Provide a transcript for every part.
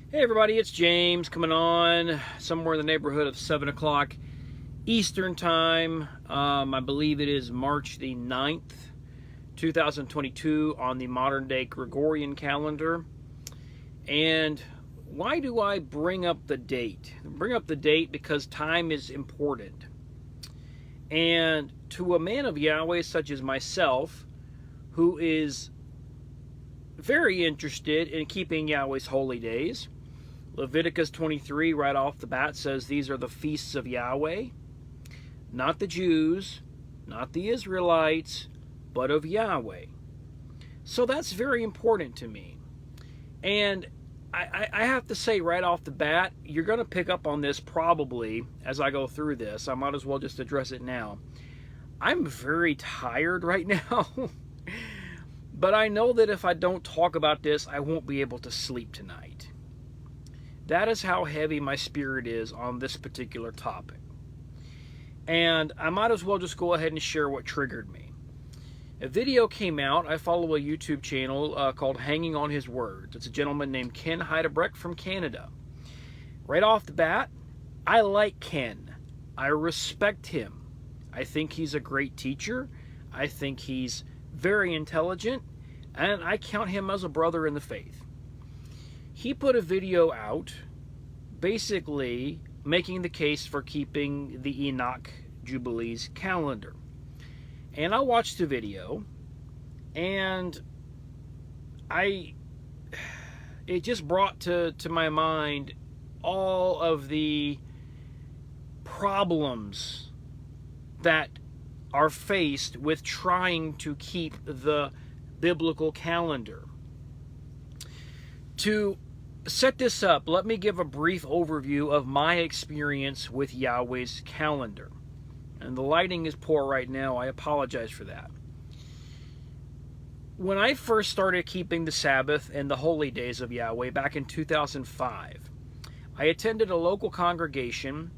Hey everybody, it's James coming on somewhere in the neighborhood of 7 o'clock Eastern Time. I believe it is March the 9th, 2022 on the modern day Gregorian calendar. And why do I bring up the date? I bring up the date because time is important. And to a man of Yahweh such as myself, who is very interested in keeping Yahweh's holy days, Leviticus 23 right off the bat says these are the feasts of Yahweh, not the Jews, not the Israelites, but of Yahweh. So that's very important to me. And I have to say right off the bat, you're going to pick up on this probably as I go through this. I might as well just address it now. I'm very tired right now. But I know that if I don't talk about this, I won't be able to sleep tonight. That is how heavy my spirit is on this particular topic. And I might as well just go ahead and share what triggered me. A video came out. I follow a YouTube channel called Hanging on His Words. It's a gentleman named Ken Heidebrecht from Canada. Right off the bat, I like Ken. I respect him. I think he's a great teacher. I think he's very intelligent. And I count him as a brother in the faith. He put a video out basically making the case for keeping the Enoch Jubilees calendar. And I watched the video, and it just brought to my mind all of the problems that are faced with trying to keep the biblical calendar. To set this up, let me give a brief overview of my experience with Yahweh's calendar. And the lighting is poor right now. I apologize for that. When I first started keeping the Sabbath and the holy days of Yahweh back in 2005, I attended a local congregation,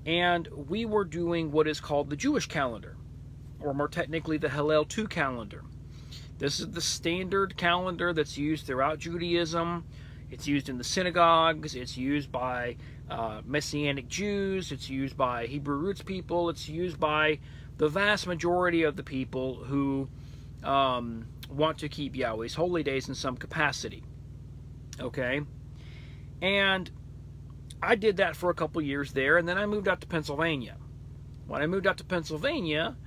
and we were doing what is called the Jewish calendar, or more technically the Hillel 2 calendar. This is the standard calendar that's used throughout Judaism. It's used in the synagogues. It's used by Messianic Jews. It's used by Hebrew roots people. It's used by the vast majority of the people who want to keep Yahweh's holy days in some capacity. Okay? And I did that for a couple years there, and then I moved out to Pennsylvania. When I moved out to Pennsylvania,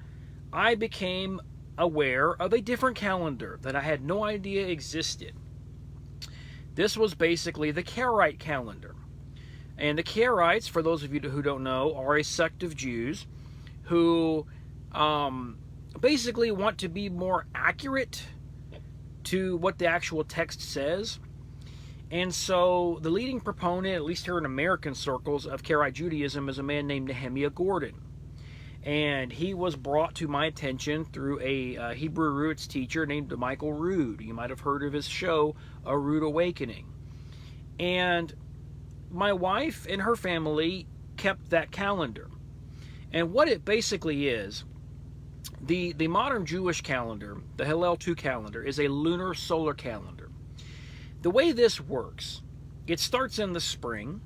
I became aware of a different calendar that I had no idea existed. This was basically the Karaite calendar. And the Karaites, for those of you who don't know, are a sect of Jews who basically want to be more accurate to what the actual text says. And so the leading proponent, at least here in American circles, of Karaite Judaism is a man named Nehemiah Gordon. And he was brought to my attention through a Hebrew roots teacher named Michael Rood. You might have heard of his show, A Rude Awakening. And my wife and her family kept that calendar. And what it basically is, the modern Jewish calendar, the Hillel 2 calendar, is a lunar solar calendar. The way this works, it starts in the spring,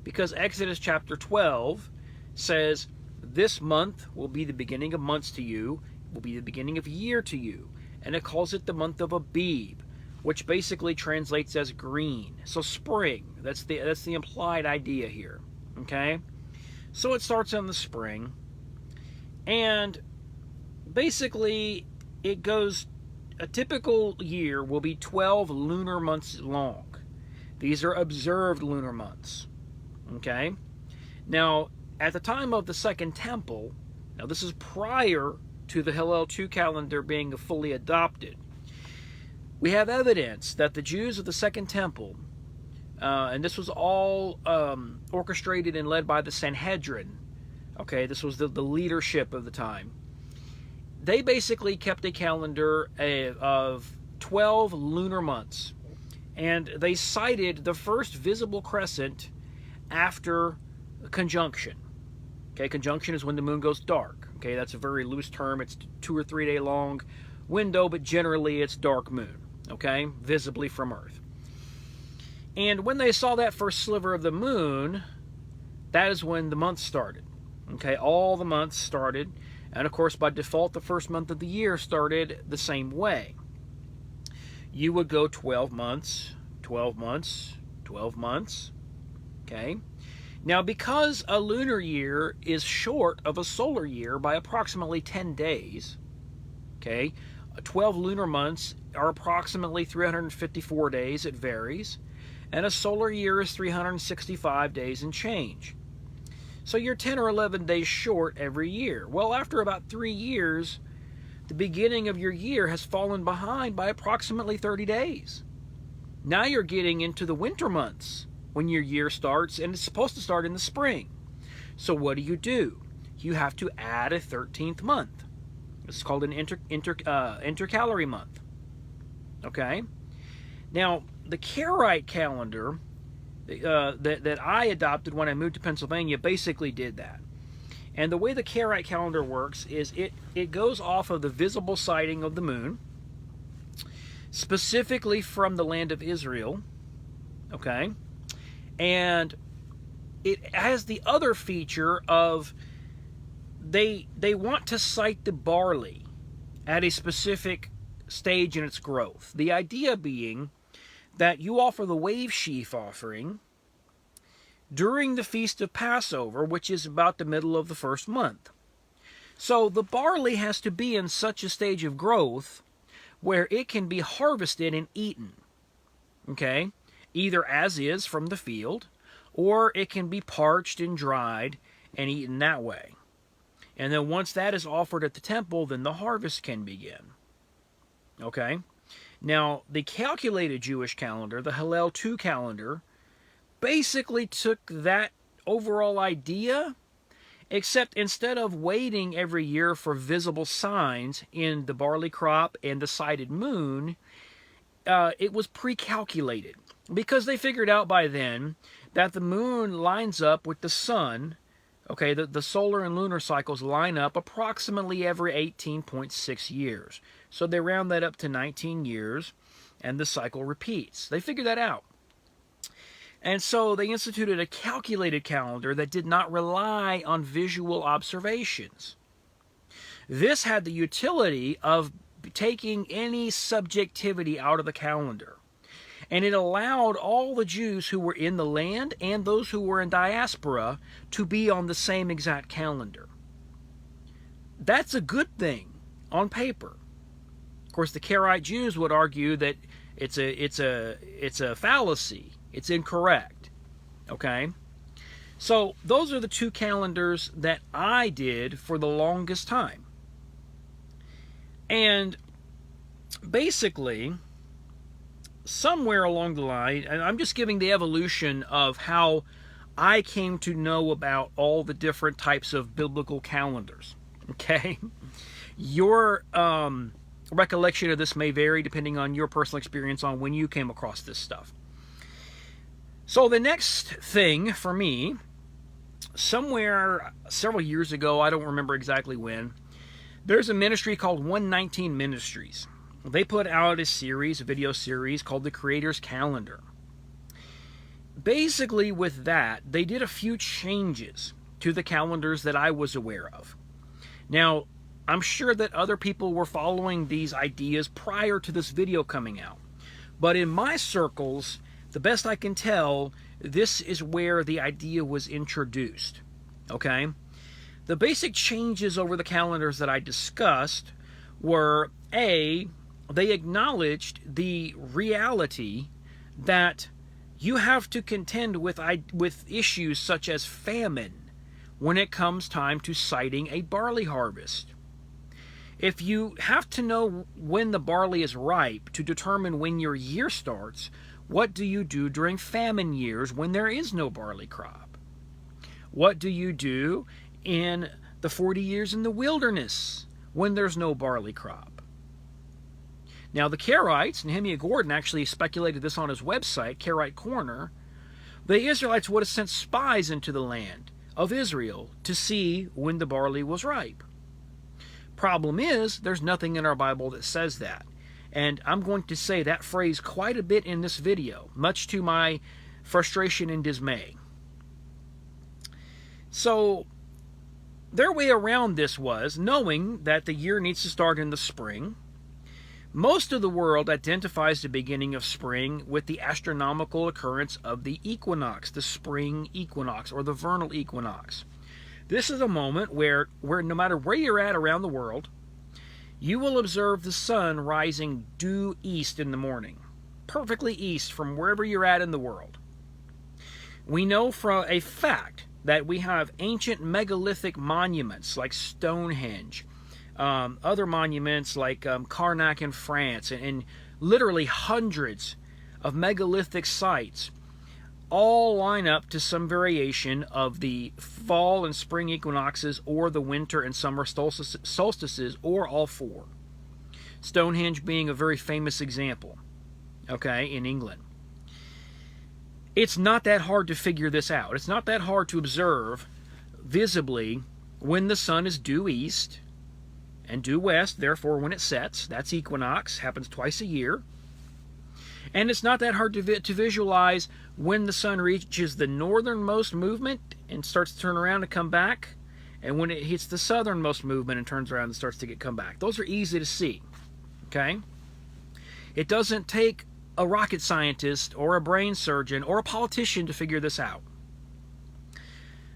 because Exodus chapter 12 says, this month will be the beginning of months to you, will be the beginning of year to you. And it calls it the month of Abib, which basically translates as green. So spring, that's the implied idea here. Okay? So it starts in the spring. And basically it goes, a typical year will be 12 lunar months long. These are observed lunar months. Okay? Now, at the time of the Second Temple, now this is prior to the Hillel 2 calendar being fully adopted, we have evidence that the Jews of the Second Temple, and this was all orchestrated and led by the Sanhedrin, okay, this was the leadership of the time, they basically kept a calendar of 12 lunar months, and they cited the first visible crescent after conjunction. Okay, conjunction is when the moon goes dark. Okay, that's a very loose term. It's 2 or 3 day long window, but generally it's dark moon. Okay, visibly from Earth. And when they saw that first sliver of the moon, that is when the month started. Okay, all the months started. And of course, by default, the first month of the year started the same way. You would go 12 months, 12 months, 12 months. Okay. Now, because a lunar year is short of a solar year by approximately 10 days, okay, 12 lunar months are approximately 354 days, it varies, and a solar year is 365 days and change. So you're 10 or 11 days short every year. Well, after about 3 years, the beginning of your year has fallen behind by approximately 30 days. Now you're getting into the winter months when your year starts, and it's supposed to start in the spring. So what do? You have to add a 13th month. It's called an intercalary month. Okay? Now, the Karaite calendar that I adopted when I moved to Pennsylvania basically did that. And the way the Karaite calendar works is it goes off of the visible sighting of the moon, specifically from the land of Israel. Okay? And it has the other feature of they want to sight the barley at a specific stage in its growth. The idea being that you offer the wave sheaf offering during the Feast of Passover, which is about the middle of the first month. So the barley has to be in such a stage of growth where it can be harvested and eaten. Okay? Either as is from the field, or it can be parched and dried and eaten that way. And then once that is offered at the temple, then the harvest can begin. Okay? Now, the calculated Jewish calendar, the Hillel 2 calendar, basically took that overall idea, except instead of waiting every year for visible signs in the barley crop and the sighted moon, it was pre-calculated. Because they figured out by then that the moon lines up with the sun. Okay, the solar and lunar cycles line up approximately every 18.6 years. So they round that up to 19 years, and the cycle repeats. They figured that out. And so they instituted a calculated calendar that did not rely on visual observations. This had the utility of taking any subjectivity out of the calendar. And it allowed all the Jews who were in the land and those who were in diaspora to be on the same exact calendar. That's a good thing on paper. Of course, the Karaite Jews would argue that it's a fallacy. It's incorrect. Okay? So those are the two calendars that I did for the longest time. And basically, somewhere along the line, and I'm just giving the evolution of how I came to know about all the different types of biblical calendars. Okay? Your recollection of this may vary depending on your personal experience on when you came across this stuff. So the next thing for me, somewhere several years ago, I don't remember exactly when, there's a ministry called 119 Ministries. They put out a video series called The Creator's Calendar. Basically with that, they did a few changes to the calendars that I was aware of. Now, I'm sure that other people were following these ideas prior to this video coming out. But in my circles, the best I can tell, this is where the idea was introduced. Okay? The basic changes over the calendars that I discussed were, A, they acknowledged the reality that you have to contend with issues such as famine when it comes time to sighting a barley harvest. If you have to know when the barley is ripe to determine when your year starts, what do you do during famine years when there is no barley crop? What do you do in the 40 years in the wilderness when there's no barley crop? Now, the Karaites, Nehemiah Gordon actually speculated this on his website, Karaite Corner, the Israelites would have sent spies into the land of Israel to see when the barley was ripe. Problem is, there's nothing in our Bible that says that. And I'm going to say that phrase quite a bit in this video, much to my frustration and dismay. So their way around this was knowing that the year needs to start in the spring. Most of the world identifies the beginning of spring with the astronomical occurrence of the equinox, the spring equinox or the vernal equinox. This is a moment where no matter where you're at around the world, you will observe the sun rising due east in the morning, perfectly east from wherever you're at in the world. We know from a fact that we have ancient megalithic monuments like Stonehenge, other monuments like Karnak in France, and literally hundreds of megalithic sites all line up to some variation of the fall and spring equinoxes or the winter and summer solstices, or all four. Stonehenge being a very famous example, okay, in England. It's not that hard to figure this out. It's not that hard to observe visibly when the sun is due east and due west, therefore when it sets. That's equinox, happens twice a year. And it's not that hard to visualize when the sun reaches the northernmost movement and starts to turn around and come back, and when it hits the southernmost movement and turns around and starts to come back. Those are easy to see, okay? It doesn't take a rocket scientist or a brain surgeon or a politician to figure this out.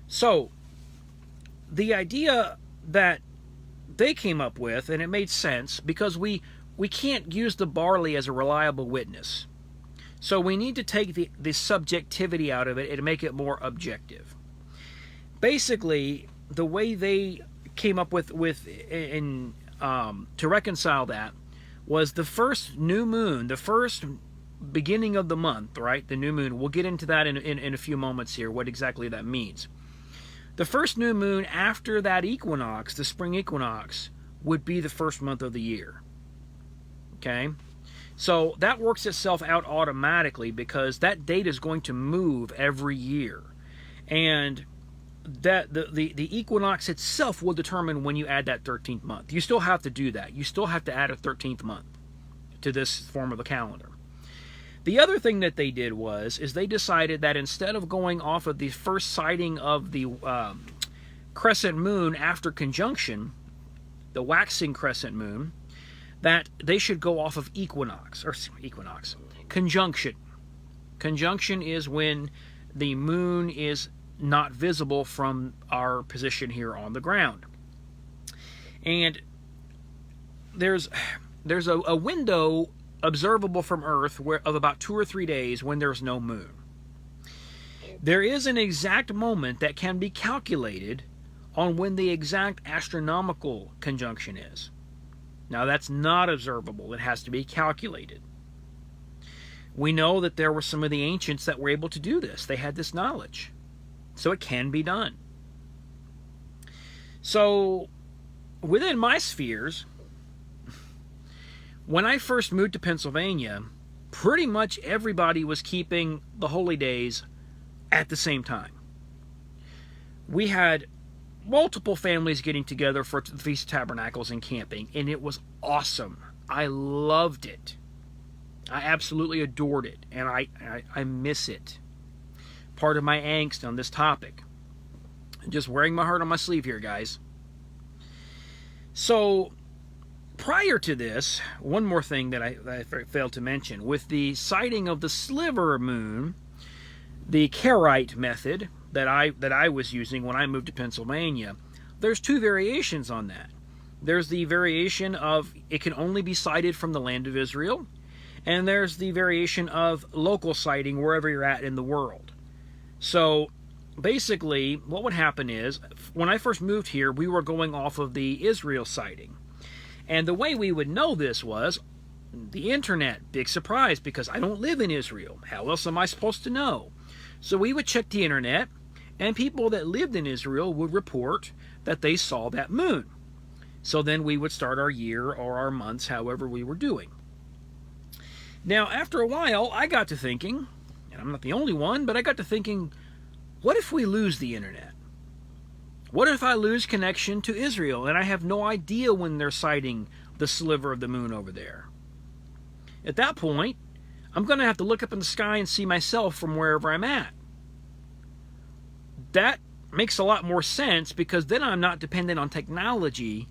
So, the idea that they came up with, and it made sense, because we can't use the barley as a reliable witness. So we need to take the subjectivity out of it and make it more objective. Basically, the way they came up with to reconcile that was the first new moon, the first beginning of the month, right? The new moon. We'll get into that in a few moments here, what exactly that means. The first new moon after that equinox, the spring equinox, would be the first month of the year. Okay? So that works itself out automatically because that date is going to move every year. And that the equinox itself will determine when you add that 13th month. You still have to do that. You still have to add a 13th month to this form of the calendar. The other thing that they did is they decided that instead of going off of the first sighting of the crescent moon after conjunction, the waxing crescent moon, that they should go off of conjunction. Conjunction is when the moon is not visible from our position here on the ground. And there's a window observable from Earth of about 2 or 3 days when there's no moon. There is an exact moment that can be calculated on when the exact astronomical conjunction is. Now that's not observable. It has to be calculated. We know that there were some of the ancients that were able to do this. They had this knowledge. So it can be done. So within my spheres, when I first moved to Pennsylvania, pretty much everybody was keeping the holy days at the same time. We had multiple families getting together for the Feast of Tabernacles and camping, and it was awesome. I loved it. I absolutely adored it, and I miss it. Part of my angst on this topic. Just wearing my heart on my sleeve here, guys. So, prior to this, one more thing that I failed to mention. With the sighting of the sliver moon, the Karaite method that I was using when I moved to Pennsylvania, there's 2 variations on that. There's the variation of it can only be sighted from the land of Israel, and there's the variation of local sighting wherever you're at in the world. So basically, what would happen is, when I first moved here, we were going off of the Israel sighting. And the way we would know this was the internet. Big surprise, because I don't live in Israel. How else am I supposed to know? So we would check the internet, and people that lived in Israel would report that they saw that moon. So then we would start our year or our months, however we were doing. Now, after a while, I got to thinking, and I'm not the only one, but I got to thinking, what if we lose the internet? What if I lose connection to Israel and I have no idea when they're sighting the sliver of the moon over there? At that point, I'm going to have to look up in the sky and see myself from wherever I'm at. That makes a lot more sense, because then I'm not dependent on technology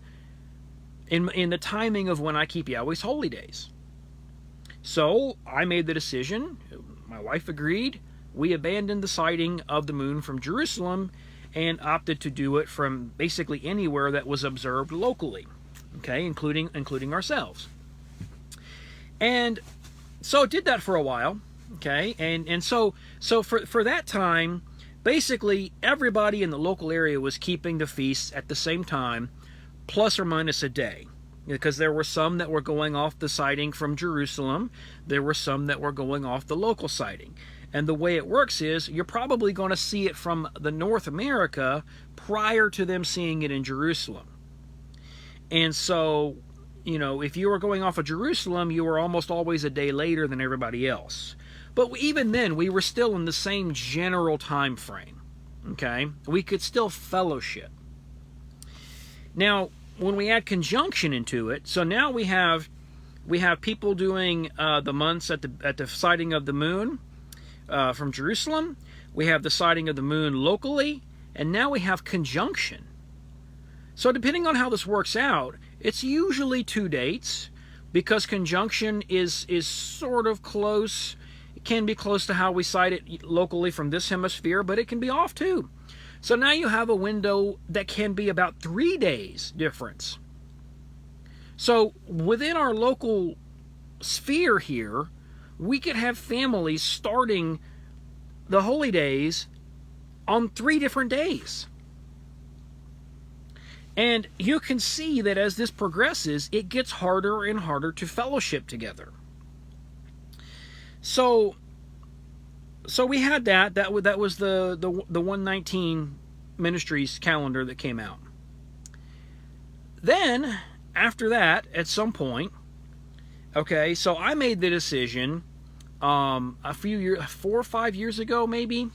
in the timing of when I keep Yahweh's holy days. So I made the decision, my wife agreed, we abandoned the sighting of the moon from Jerusalem and opted to do it from basically anywhere that was observed locally, okay, including ourselves. And so it did that for a while, okay, and so for that time, basically everybody in the local area was keeping the feasts at the same time, plus or minus a day, because there were some that were going off the sighting from Jerusalem, there were some that were going off the local sighting. And the way it works is you're probably going to see it from the North America prior to them seeing it in Jerusalem. And so, you know, if you were going off of Jerusalem, you were almost always a day later than everybody else. But even then, we were still in the same general time frame. Okay? We could still fellowship. Now, when we add conjunction into it, so now we have people doing the months at the sighting of the moon from Jerusalem. We have the sighting of the moon locally, and now we have conjunction. So depending on how this works out, it's usually 2 dates, because conjunction is sort of close. It can be close to how we sight it locally from this hemisphere, but it can be off too. So now you have a window that can be about 3 days difference. So within our local sphere here, we could have families starting the holy days on 3 different days. And you can see that as this progresses, it gets harder and harder to fellowship together. So we had that. That was the 119 Ministries calendar that came out. Then, after that, at some point, okay, so I made the decision a few years, 4 or 5 years ago maybe,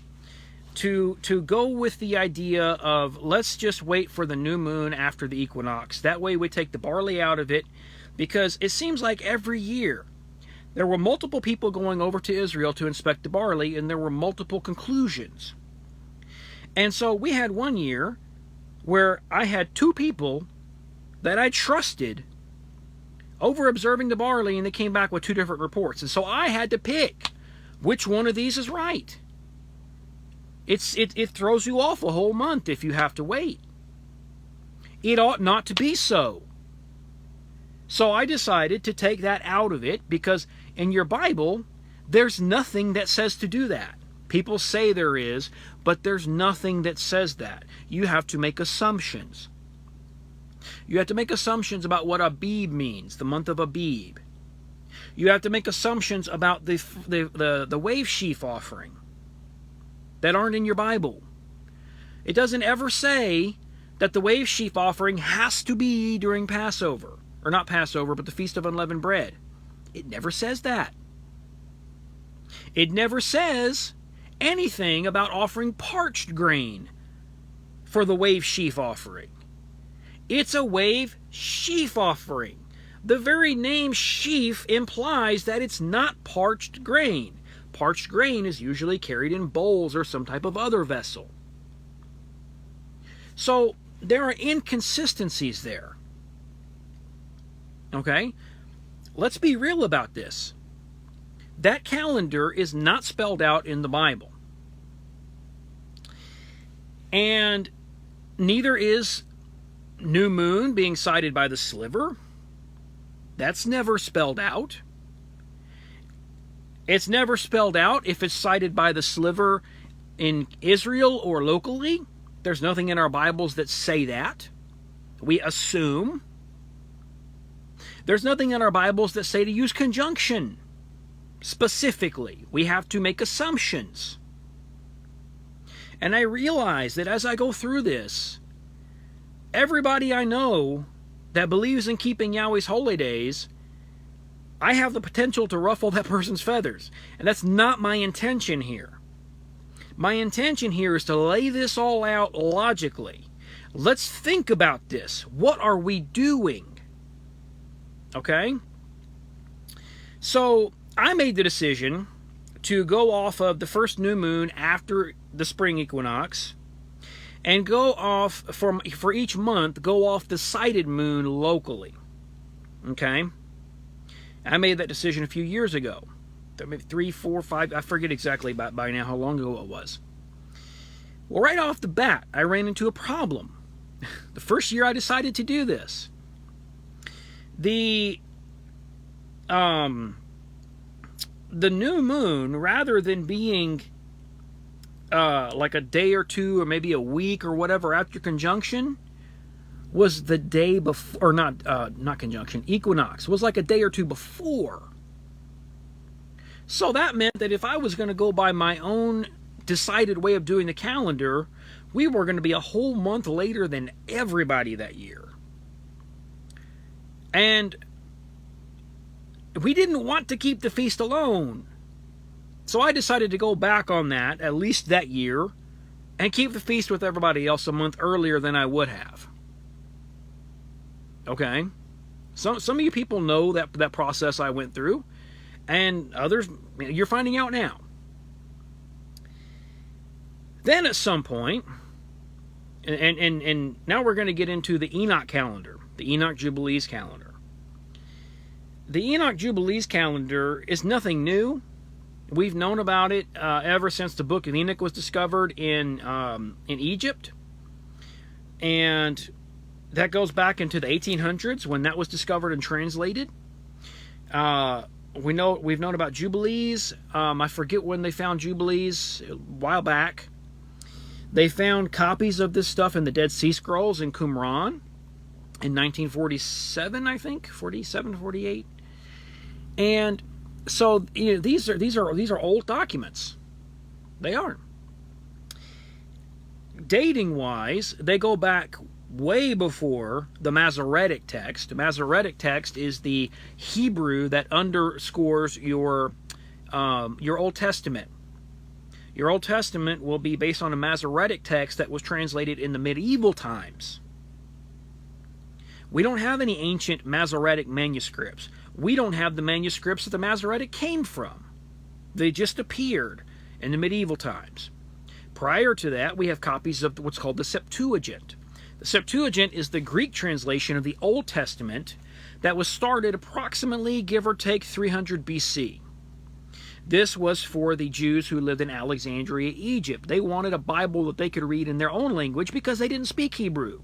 to go with the idea of let's just wait for the new moon after the equinox. That way we take the barley out of it, because it seems like every year there were multiple people going over to Israel to inspect the barley, and there were multiple conclusions. And so we had one year where I had 2 people that I trusted over observing the barley, and they came back with 2 different reports. And so I had to pick which one of these is right. It throws you off a whole month if you have to wait. It ought not to be so. So I decided to take that out of it, because in your Bible, there's nothing that says to do that. People say there is, but there's nothing that says that. You have to make assumptions. You have to make assumptions about what Abib means, the month of Abib. You have to make assumptions about the wave sheaf offering that aren't in your Bible. It doesn't ever say that the wave sheaf offering has to be during Passover. Or not Passover, but the Feast of Unleavened Bread. It never says that. It never says anything about offering parched grain for the wave sheaf offering. It's a wave sheaf offering. The very name sheaf implies that it's not parched grain. Parched grain is usually carried in bowls or some type of other vessel. So there are inconsistencies there. Okay? Let's be real about this. That calendar is not spelled out in the Bible. And neither is new moon being sighted by the sliver. That's never spelled out. It's never spelled out if it's sighted by the sliver in Israel or locally. There's nothing in our Bibles that say that. We assume. There's nothing in our Bibles that say to use conjunction. Specifically, we have to make assumptions. And I realize that as I go through this, everybody I know that believes in keeping Yahweh's holy days, I have the potential to ruffle that person's feathers. And that's not my intention here. My intention here is to lay this all out logically. Let's think about this. What are we doing? Okay? So I made the decision to go off of the first new moon after the spring equinox and go off for each month, go off the sighted moon locally. Okay? I made that decision a few years ago. Maybe 3, 4, 5, I forget exactly by now how long ago it was. Well, right off the bat, I ran into a problem. The first year I decided to do this. The new moon, rather than being like a day or two or maybe a week or whatever after conjunction, was the day before, or not conjunction, equinox, was like a day or two before. So that meant that if I was going to go by my own decided way of doing the calendar, we were going to be a whole month later than everybody that year. And we didn't want to keep the feast alone. So I decided to go back on that, at least that year, and keep the feast with everybody else a month earlier than I would have. Okay? Some of you people know that process I went through, and others, you're finding out now. Then at some point, and now we're going to get into the Enoch calendar, the Enoch Jubilees calendar. The Enoch Jubilees calendar is nothing new. We've known about it ever since the Book of Enoch was discovered in Egypt, and that goes back into the 1800s when that was discovered and translated. We've known about Jubilees. I forget when they found Jubilees, a while back. They found copies of this stuff in the Dead Sea Scrolls in Qumran in 1947, I think, 47, 48. And so these are old documents. They are. Dating wise, they go back way before the Masoretic text. The Masoretic text is the Hebrew that underscores your Old Testament. Your Old Testament will be based on a Masoretic text that was translated in the medieval times. We don't have any ancient Masoretic manuscripts. We don't have the manuscripts that the Masoretic came from. They just appeared in the medieval times. Prior to that, we have copies of what's called the Septuagint. The Septuagint is the Greek translation of the Old Testament that was started approximately, give or take, 300 BC. This was for the Jews who lived in Alexandria, Egypt. They wanted a Bible that they could read in their own language because they didn't speak Hebrew.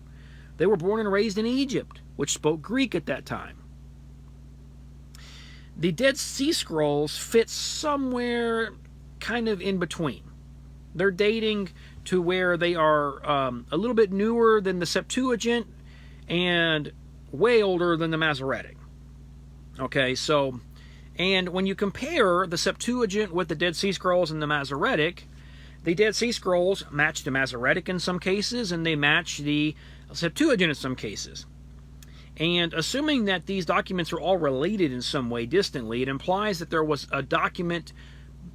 They were born and raised in Egypt, which spoke Greek at that time. The Dead Sea Scrolls fit somewhere kind of in between. They're dating to where they are a little bit newer than the Septuagint and way older than the Masoretic. Okay, so, and when you compare the Septuagint with the Dead Sea Scrolls and the Masoretic, the Dead Sea Scrolls match the Masoretic in some cases, and they match the Septuagint in some cases. And assuming that these documents are all related in some way distantly, it implies that there was a document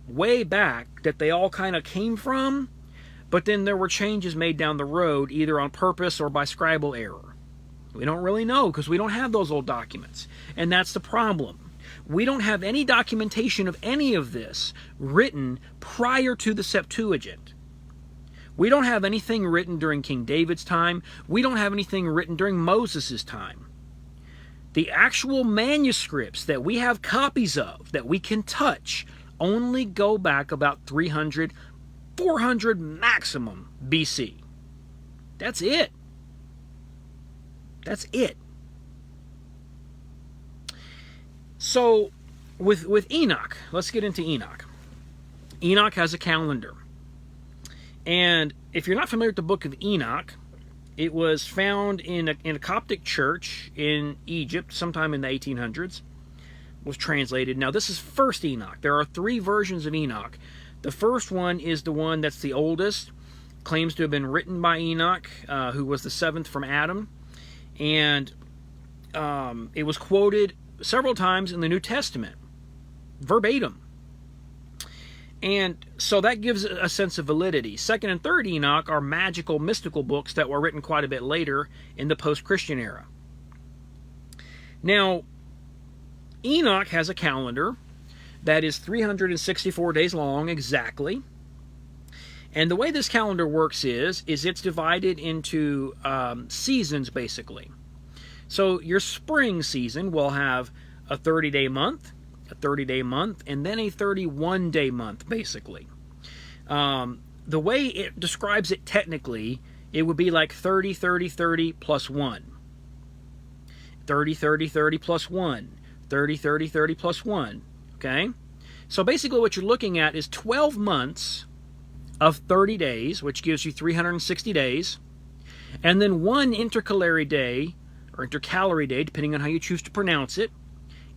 way back that they all kind of came from, but then there were changes made down the road, either on purpose or by scribal error. We don't really know because we don't have those old documents. And that's the problem. We don't have any documentation of any of this written prior to the Septuagint. We don't have anything written during King David's time. We don't have anything written during Moses' time. The actual manuscripts that we have copies of, that we can touch, only go back about 300, 400 maximum BC. That's it. That's it. So, with Enoch, let's get into Enoch. Enoch has a calendar. And if you're not familiar with the book of Enoch, it was found in a Coptic church in Egypt sometime in the 1800s. Was translated. Now, this is First Enoch. There are 3 versions of Enoch. The first one is the one that's the oldest, claims to have been written by Enoch, who was the 7th from Adam. And it was quoted several times in the New Testament, verbatim. And so that gives a sense of validity. Second and Third Enoch are magical, mystical books that were written quite a bit later in the post-Christian era. Now, Enoch has a calendar that is 364 days long exactly. And the way this calendar works is it's divided into seasons, basically. So your spring season will have a 30-day month, a 30-day month, and then a 31-day month, basically. The way it describes it technically, it would be like 30, 30, 30 plus 1. 30, 30, 30 plus 1. 30, 30, 30 plus 1. Okay? So basically what you're looking at is 12 months of 30 days, which gives you 360 days, and then one intercalary day, or intercalary day, depending on how you choose to pronounce it,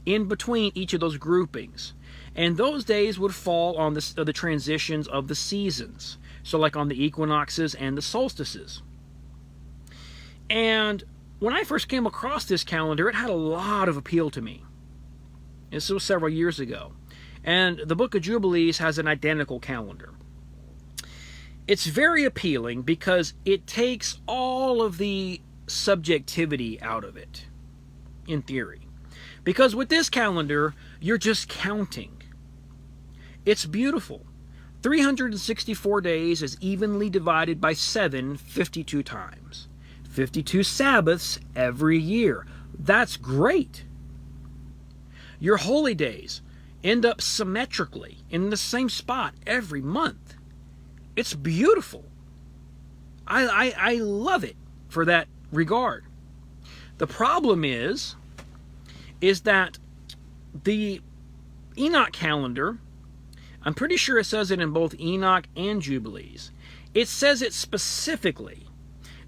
in between each of those groupings. And those days would fall on the transitions of the seasons. So like on the equinoxes and the solstices. And when I first came across this calendar, it had a lot of appeal to me. This was several years ago. And the Book of Jubilees has an identical calendar. It's very appealing because it takes all of the subjectivity out of it, in theory. Because with this calendar, you're just counting. It's beautiful. 364 days is evenly divided by 7, 52 times. 52 Sabbaths every year. That's great. Your holy days end up symmetrically in the same spot every month. It's beautiful. I love it for that regard. The problem is that the Enoch calendar, I'm pretty sure it says it in both Enoch and Jubilees. It says it specifically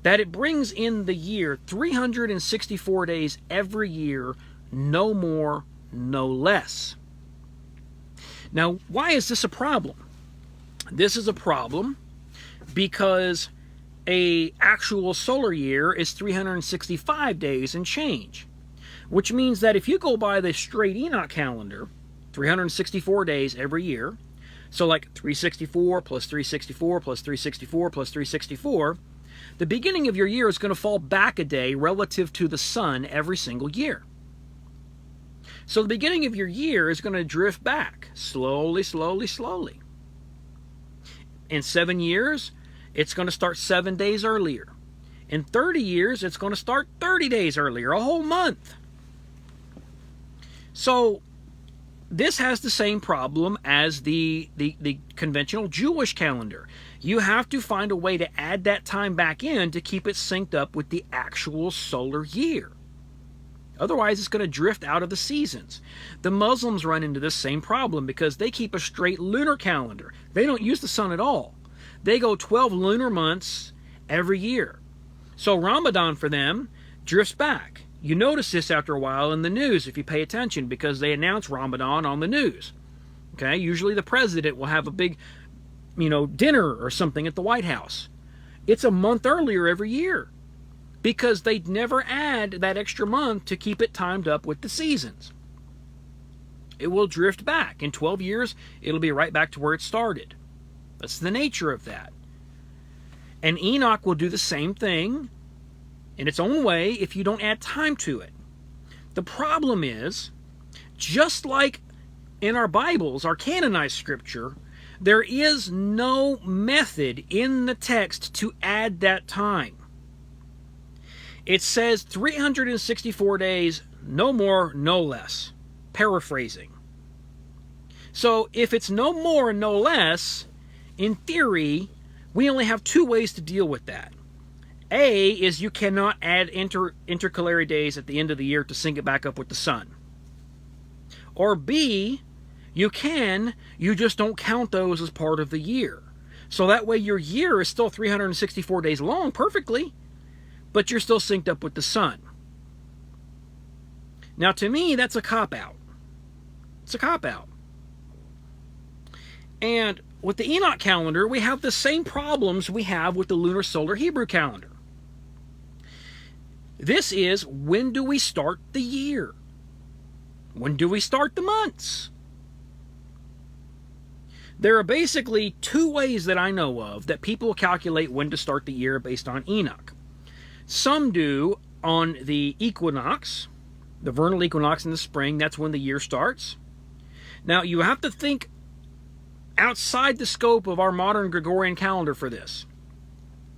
that it brings in the year 364 days every year, no more, no less. Now, why is this a problem? This is a problem because an actual solar year is 365 days and change, which means that if you go by the straight Enoch calendar, 364 days every year, so like 364 plus 364 plus 364 plus 364, the beginning of your year is going to fall back a day relative to the sun every single year. So the beginning of your year is going to drift back slowly, slowly, slowly. In 7 years, it's going to start 7 days earlier. In 30 years, it's going to start 30 days earlier, a whole month. So this has the same problem as the conventional Jewish calendar. You have to find a way to add that time back in to keep it synced up with the actual solar year. Otherwise, it's going to drift out of the seasons. The Muslims run into this same problem because they keep a straight lunar calendar. They don't use the sun at all. They go 12 lunar months every year. So Ramadan for them drifts back. You notice this after a while in the news if you pay attention because they announce Ramadan on the news. Okay, usually the president will have a big, dinner or something at the White House. It's a month earlier every year, because they'd never add that extra month to keep it timed up with the seasons. It will drift back. In 12 years, it'll be right back to where it started. That's the nature of that. And Enoch will do the same thing in its own way if you don't add time to it. The problem is, just like in our Bibles, our canonized scripture, there is no method in the text to add that time. It says 364 days, no more, no less. Paraphrasing. So if it's no more, no less, in theory, we only have two ways to deal with that. A is you cannot add intercalary days at the end of the year to sync it back up with the sun. Or B, you can, you just don't count those as part of the year. So that way your year is still 364 days long perfectly, but you're still synced up with the sun. Now, to me, that's a cop-out. It's a cop-out. And with the Enoch calendar, we have the same problems we have with the lunar solar Hebrew calendar. This is, when do we start the year? When do we start the months? There are basically two ways that I know of that people calculate when to start the year based on Enoch. Some do on the equinox, The vernal equinox in the spring, that's when the year starts. Now, you have to think outside the scope of our modern Gregorian calendar for this.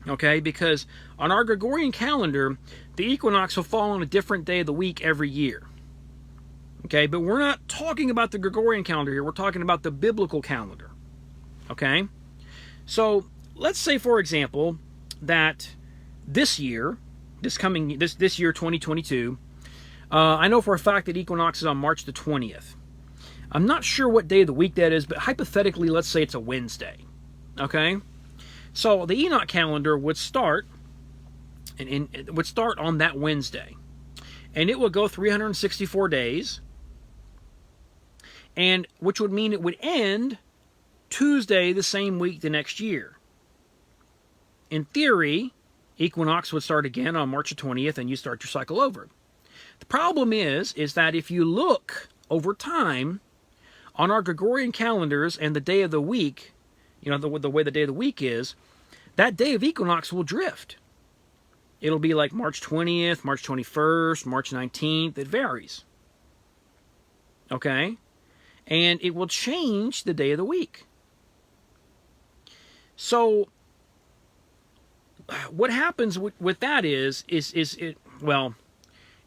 Okay, because on our Gregorian calendar, the equinox will fall on a different day of the week every year. Okay, but we're not talking about the Gregorian calendar here. We're talking about the biblical calendar. Okay, so let's say, for example, that this year, this year 2022, I know for a fact that equinox is on March the 20th. I'm not sure what day of the week that is, but hypothetically, let's say it's a Wednesday. Okay, so the Enoch calendar would start, and it would start on that Wednesday, and it would go 364 days, and which would mean it would end Tuesday the same week the next year. In theory, equinox would start again on March the 20th, and you start your cycle over. The problem is that if you look over time on our Gregorian calendars and the day of the week, you know, the way the day of the week is, that day of equinox will drift. It'll be like March 20th, March 21st, March 19th. It varies. Okay? And it will change the day of the week. So, what happens with that is it, well,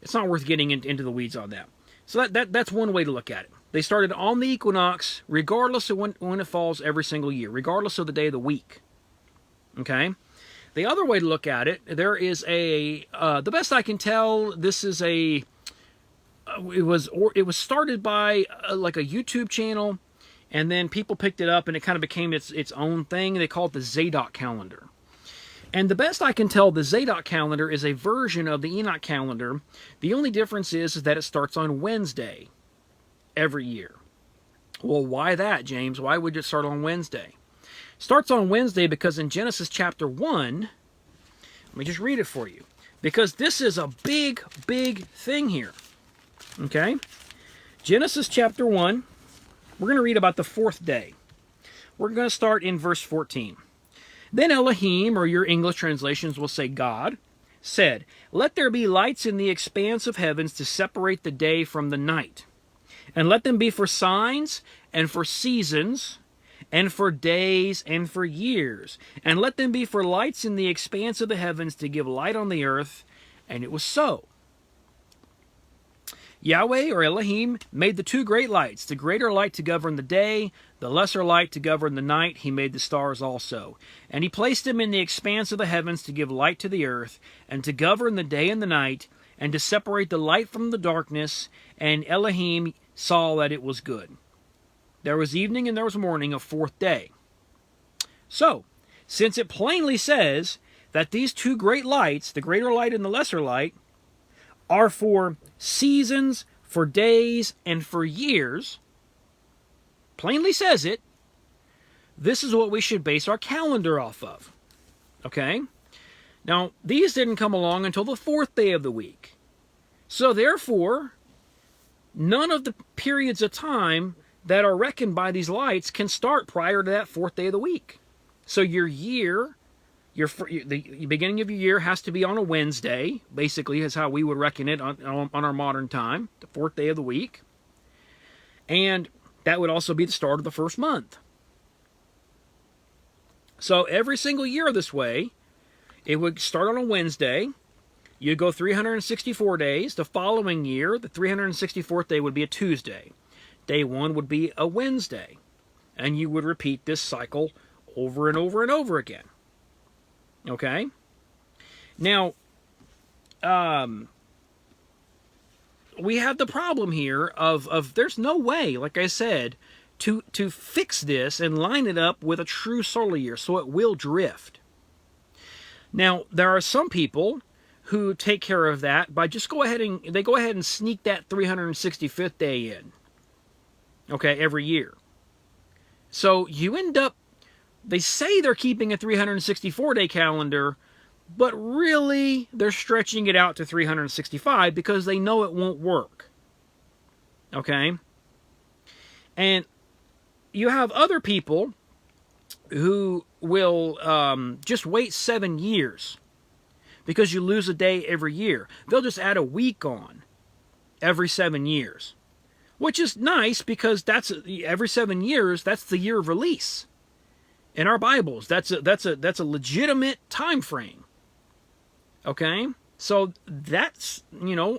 it's not worth getting into the weeds on that. So that's one way to look at it. They started on the equinox, regardless of when it falls every single year, regardless of the day of the week. Okay? The other way to look at it, there is the best I can tell, this is it was started by like a YouTube channel, and then people picked it up and it kind of became its own thing. They call it the Zadok calendar. And the best I can tell, the Zadok calendar is a version of the Enoch calendar. The only difference is that it starts on Wednesday every year. Well, why that, James? Why would it start on Wednesday? It starts on Wednesday because in Genesis chapter 1, let me just read it for you, because this is a big, big thing here. Okay? Genesis chapter 1, we're going to read about the fourth day. We're going to start in verse 14. Then Elohim, or your English translations will say God, said, "Let there be lights in the expanse of heavens to separate the day from the night. And let them be for signs, and for seasons, and for days, and for years. And let them be for lights in the expanse of the heavens to give light on the earth." And it was so. Yahweh, or Elohim, made the two great lights, the greater light to govern the day, the lesser light to govern the night. He made the stars also. And he placed them in the expanse of the heavens to give light to the earth, and to govern the day and the night, and to separate the light from the darkness. And Elohim saw that it was good. There was evening and there was morning, a fourth day. So, since it plainly says that these two great lights, the greater light and the lesser light, are for seasons, for days, and for years, plainly says it, this is what we should base our calendar off of. Okay? Now, these didn't come along until the fourth day of the week. So therefore, none of the periods of time that are reckoned by these lights can start prior to that fourth day of the week. So your year, the beginning of your year has to be on a Wednesday, basically is how we would reckon it on our modern time, the fourth day of the week. And that would also be the start of the first month. So every single year this way, it would start on a Wednesday. You'd go 364 days. The following year, the 364th day would be a Tuesday. Day 1 would be a Wednesday. And you would repeat this cycle over and over and over again. Okay? Now, we have the problem here of there's no way, like I said, to fix this and line it up with a true solar year, so it will drift. Now, there are some people who take care of that by just go ahead and sneak that 365th day in. Okay, every year. So you end up, they say they're keeping a 364-day calendar, but really they're stretching it out to 365 because they know it won't work. Okay? And you have other people who will just wait 7 years because you lose a day every year. They'll just add a week on. every 7 years, which is nice because that's every 7 years. That's the year of release in our Bibles. That's a legitimate time frame. Okay, so that's,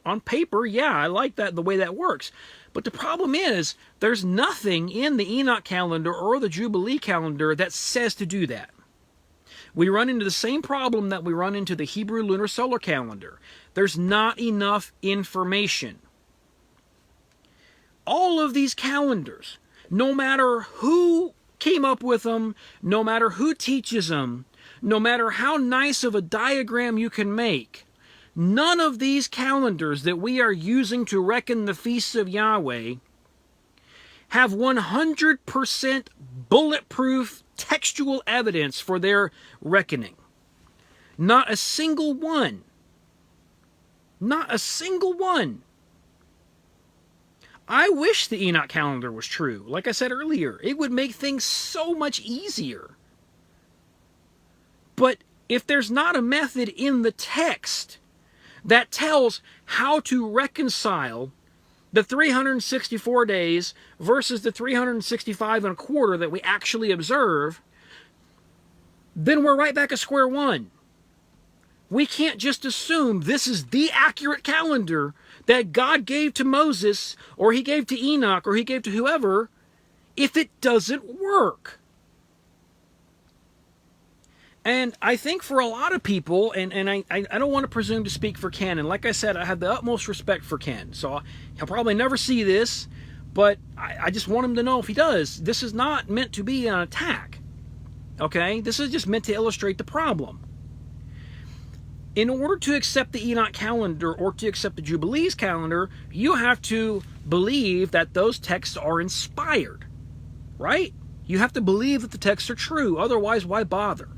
on paper, yeah, I like that, the way that works. But the problem is, there's nothing in the Enoch calendar or the Jubilee calendar that says to do that. We run into the same problem that we run into the Hebrew lunar solar calendar. There's not enough information. All of these calendars, no matter who came up with them, no matter who teaches them, no matter how nice of a diagram you can make, none of these calendars that we are using to reckon the feasts of Yahweh have 100% bulletproof textual evidence for their reckoning. Not a single one. Not a single one. I wish the Enoch calendar was true. Like I said earlier, it would make things so much easier. But if there's not a method in the text that tells how to reconcile the 364 days versus the 365 and a quarter that we actually observe, then we're right back at square one. We can't just assume this is the accurate calendar that God gave to Moses, or he gave to Enoch, or he gave to whoever, if it doesn't work. And I think for a lot of people, and I don't want to presume to speak for Ken, and like I said, I have the utmost respect for Ken, so he'll probably never see this, but I just want him to know, if he does, this is not meant to be an attack. Okay? This is just meant to illustrate the problem. In order to accept the Enoch calendar or to accept the Jubilees calendar, you have to believe that those texts are inspired. Right? You have to believe that the texts are true. Otherwise, why bother?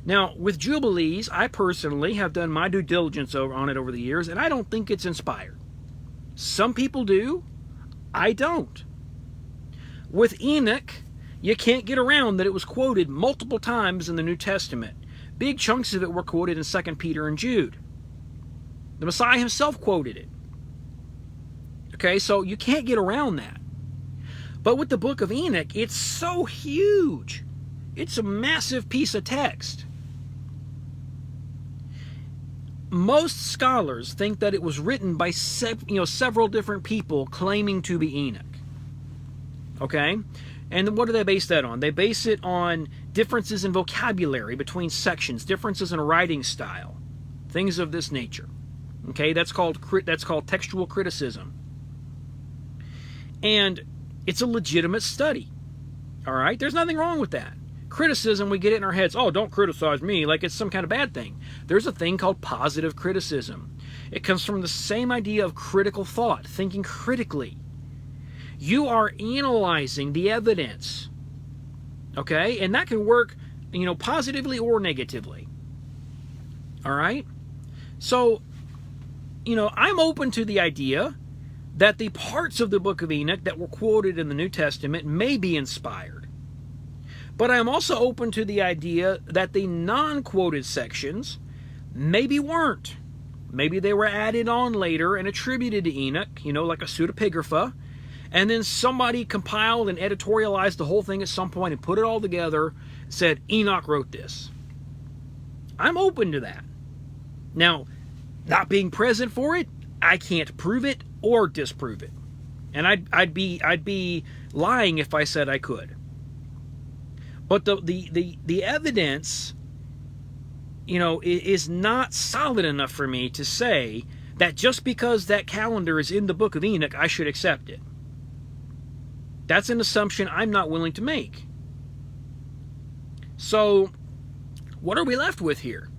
Now, with Jubilees, I personally have done my due diligence on it over the years, and I don't think it's inspired. Some people do. I don't. With Enoch, you can't get around that it was quoted multiple times in the New Testament. Big chunks of it were quoted in 2 Peter and Jude. The Messiah himself quoted it. Okay, so you can't get around that. But with the book of Enoch, it's so huge. It's a massive piece of text. Most scholars think that it was written by several different people claiming to be Enoch. Okay? And what do they base that on? They base it on differences in vocabulary between sections, differences in writing style, things of this nature. Okay, that's called textual criticism. And it's a legitimate study. All right? There's nothing wrong with that. Criticism, we get it in our heads, oh, don't criticize me, like it's some kind of bad thing. There's a thing called positive criticism. It comes from the same idea of critical thought, thinking critically. You are analyzing the evidence, okay? And that can work, positively or negatively, all right? So, I'm open to the idea that the parts of the book of Enoch that were quoted in the New Testament may be inspired. But I'm also open to the idea that the non-quoted sections maybe weren't. Maybe they were added on later and attributed to Enoch, like a pseudepigrapha. And then somebody compiled and editorialized the whole thing at some point and put it all together, said, Enoch wrote this. I'm open to that. Now, not being present for it, I can't prove it or disprove it. And I'd be lying if I said I could. But the evidence, is not solid enough for me to say that just because that calendar is in the book of Enoch, I should accept it. That's an assumption I'm not willing to make. So, what are we left with here?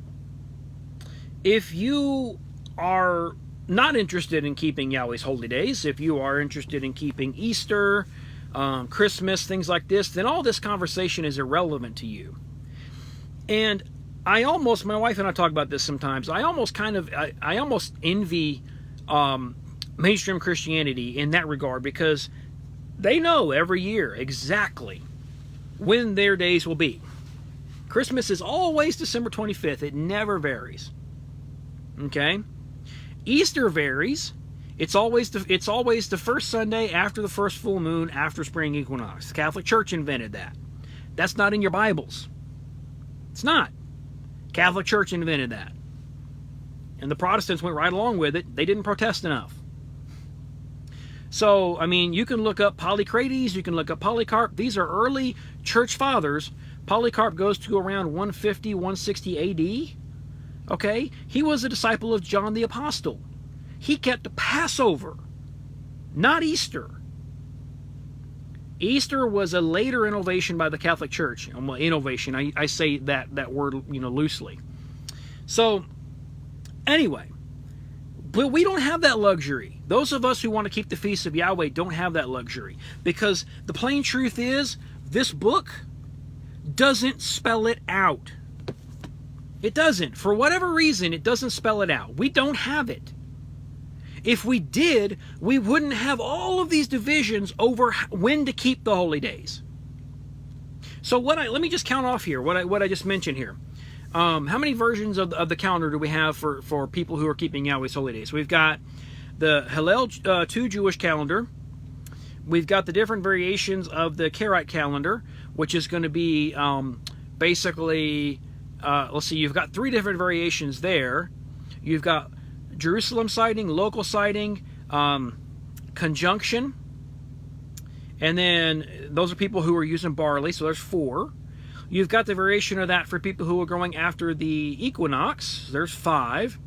If you are not interested in keeping Yahweh's holy days, if you are interested in keeping Easter, Christmas, things like this, then all this conversation is irrelevant to you. And my wife and I talk about this sometimes, I almost envy mainstream Christianity in that regard, because they know every year exactly when their days will be. Christmas is always December 25th. It never varies. Okay? Easter varies. It's always the first Sunday after the first full moon after spring equinox. The Catholic Church invented that. That's not in your Bibles. It's not. Catholic Church invented that. And the Protestants went right along with it. They didn't protest enough. So, I mean, you can look up Polycrates, you can look up Polycarp. These are early church fathers. Polycarp goes to around 150, 160 AD. Okay? He was a disciple of John the Apostle. He kept the Passover, not Easter. Easter was a later innovation by the Catholic Church. Well, innovation, I say that word, loosely. So, anyway, but we don't have that luxury. Those of us who want to keep the feast of Yahweh don't have that luxury. Because the plain truth is, this book doesn't spell it out. It doesn't. For whatever reason, it doesn't spell it out. We don't have it. If we did, we wouldn't have all of these divisions over when to keep the holy days. So let me just count off here what I just mentioned here. How many versions of the calendar do we have for people who are keeping Yahweh's holy days? We've got the Hillel 2 Jewish calendar. We've got the different variations of the Karaite calendar, which is going to be basically, let's see, you've got 3 different variations there. You've got Jerusalem sighting, local sighting, conjunction, and then those are people who are using barley, so there's 4. You've got the variation of that for people who are going after the equinox, there's 5.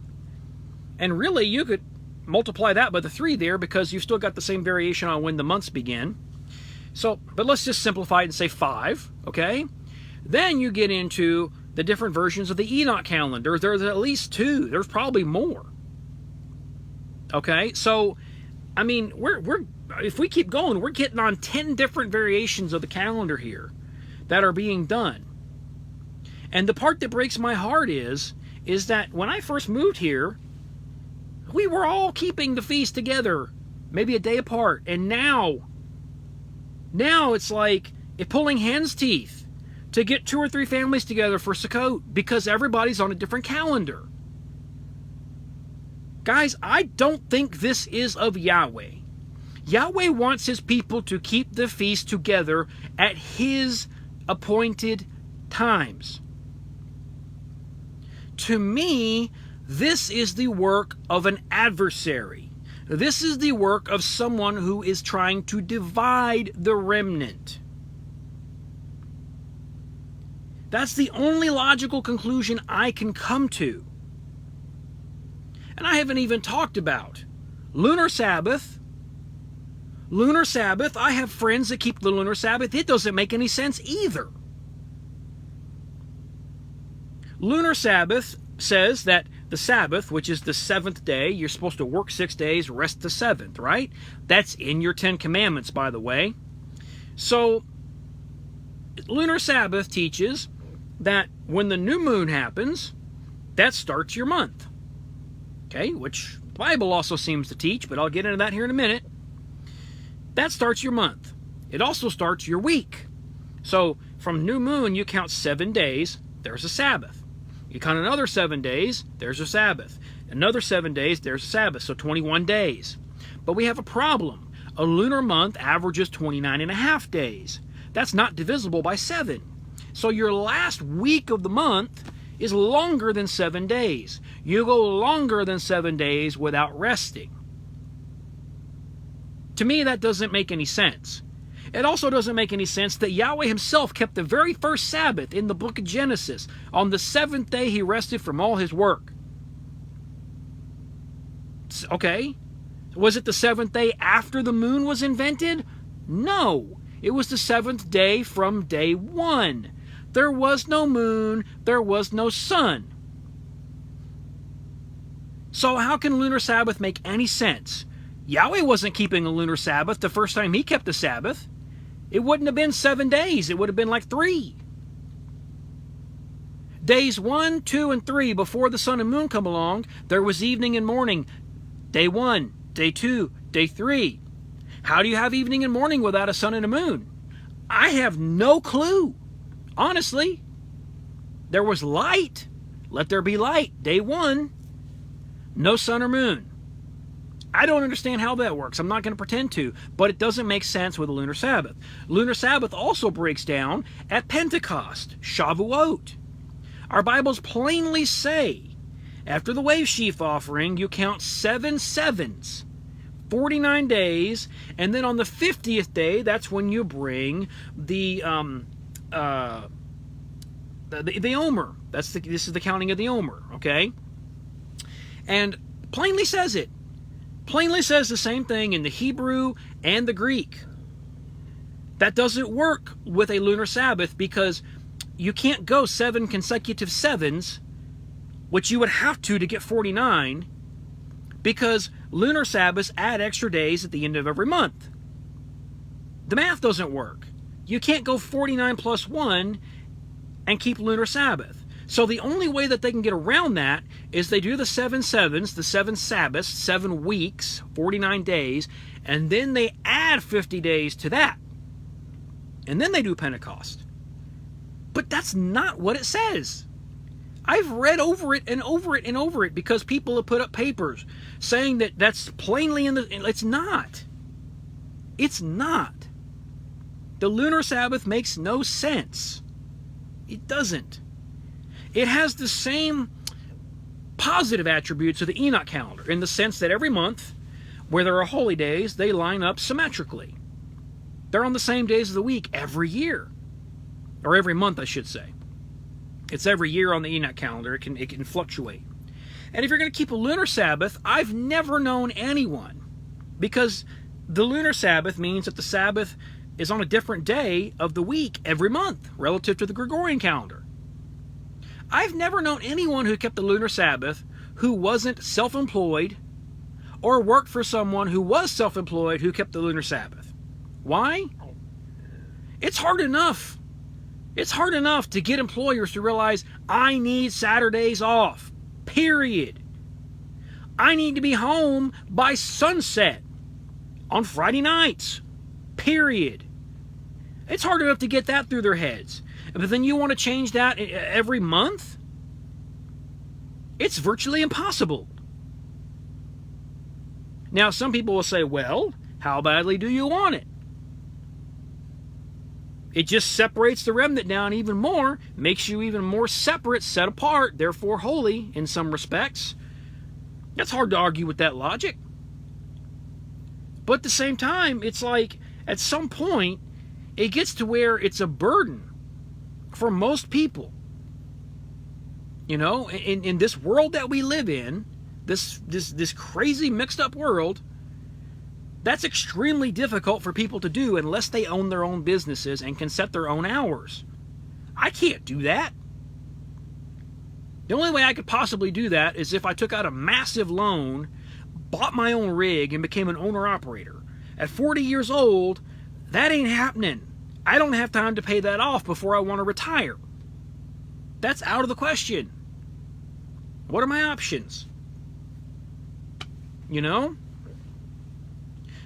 And really, you could multiply that by the 3 there because you've still got the same variation on when the months begin. So, but let's just simplify it and say 5, okay? Then you get into the different versions of the Enoch calendar. There's at least 2. There's probably more. Okay, so, I mean, we're if we keep going, we're getting on 10 different variations of the calendar here that are being done. And the part that breaks my heart is that when I first moved here, we were all keeping the feast together, maybe a day apart. And now it's like pulling hen's teeth to get 2 or 3 families together for Sukkot because everybody's on a different calendar. Guys, I don't think this is of Yahweh. Yahweh wants his people to keep the feast together at his appointed times. To me, this is the work of an adversary. This is the work of someone who is trying to divide the remnant. That's the only logical conclusion I can come to. And I haven't even talked about lunar Sabbath. Lunar Sabbath, I have friends that keep the lunar Sabbath. It doesn't make any sense either. Lunar Sabbath says that the Sabbath, which is the 7th day, you're supposed to work 6 days, rest the 7th, right? That's in your 10 Commandments, by the way. So, lunar Sabbath teaches that when the new moon happens, that starts your month. Okay, which the Bible also seems to teach, but I'll get into that here in a minute. That starts your month. It also starts your week. So from new moon, you count 7 days, there's a Sabbath. You count another 7 days, there's a Sabbath. Another 7 days, there's a Sabbath, so 21 days. But we have a problem. A lunar month averages 29.5 days. That's not divisible by 7. So your last week of the month is longer than 7 days. You go longer than 7 days without resting. To me, that doesn't make any sense. It also doesn't make any sense that Yahweh himself kept the very first Sabbath in the book of Genesis. On the 7th day, he rested from all his work. Okay. Was it the 7th day after the moon was invented? No. It was the 7th day from day 1. There was no moon. There was no sun. So how can lunar Sabbath make any sense? Yahweh wasn't keeping a lunar Sabbath the first time he kept the Sabbath. It wouldn't have been 7 days. It would have been like 3. Days 1, 2, and 3, before the sun and moon come along, there was evening and morning. Day 1, day 2, day 3. How do you have evening and morning without a sun and a moon? I have no clue. Honestly. There was light. Let there be light. Day 1. No sun or moon. I don't understand how that works. I'm not going to pretend to, but it doesn't make sense with a lunar Sabbath. Lunar Sabbath also breaks down at Pentecost, Shavuot. Our Bibles plainly say, after the wave sheaf offering, you count 7 sevens, 49 days, and then on the 50th day, that's when you bring the Omer. This is the counting of the Omer, okay? And plainly says it. Plainly says the same thing in the Hebrew and the Greek. That doesn't work with a lunar Sabbath because you can't go 7 consecutive sevens, which you would have to get 49, because lunar Sabbaths add extra days at the end of every month. The math doesn't work. You can't go 49 plus 1 and keep lunar Sabbath. So the only way that they can get around that is they do the 7 sevens, the 7 Sabbaths, 7 weeks, 49 days, and then they add 50 days to that. And then they do Pentecost. But that's not what it says. I've read over it and over it and over it because people have put up papers saying that that's plainly in the... It's not. It's not. The lunar Sabbath makes no sense. It doesn't. It has the same positive attributes of the Enoch calendar in the sense that every month, where there are holy days, they line up symmetrically. They're on the same days of the week every year. Or every month, I should say. It's every year on the Enoch calendar. It can fluctuate. And if you're going to keep a lunar Sabbath, I've never known anyone, because the lunar Sabbath means that the Sabbath is on a different day of the week every month relative to the Gregorian calendar. I've never known anyone who kept the lunar Sabbath who wasn't self-employed or worked for someone who was self-employed who kept the lunar Sabbath. Why? It's hard enough. It's hard enough to get employers to realize I need Saturdays off. Period. I need to be home by sunset on Friday nights. Period. It's hard enough to get that through their heads. But then you want to change that every month? It's virtually impossible. Now, some people will say, well, how badly do you want it? It just separates the remnant down even more, makes you even more separate, set apart, therefore holy in some respects. That's hard to argue with that logic. But at the same time, it's like, at some point, it gets to where it's a burden for most people. You know, in this world that we live in, this crazy mixed up world, that's extremely difficult for people to do unless they own their own businesses and can set their own hours. I can't do that. The only way I could possibly do that is if I took out a massive loan, bought my own rig, and became an owner-operator. At 40 years old, that ain't happening. I don't have time to pay that off before I want to retire. That's out of the question. What are my options? You know?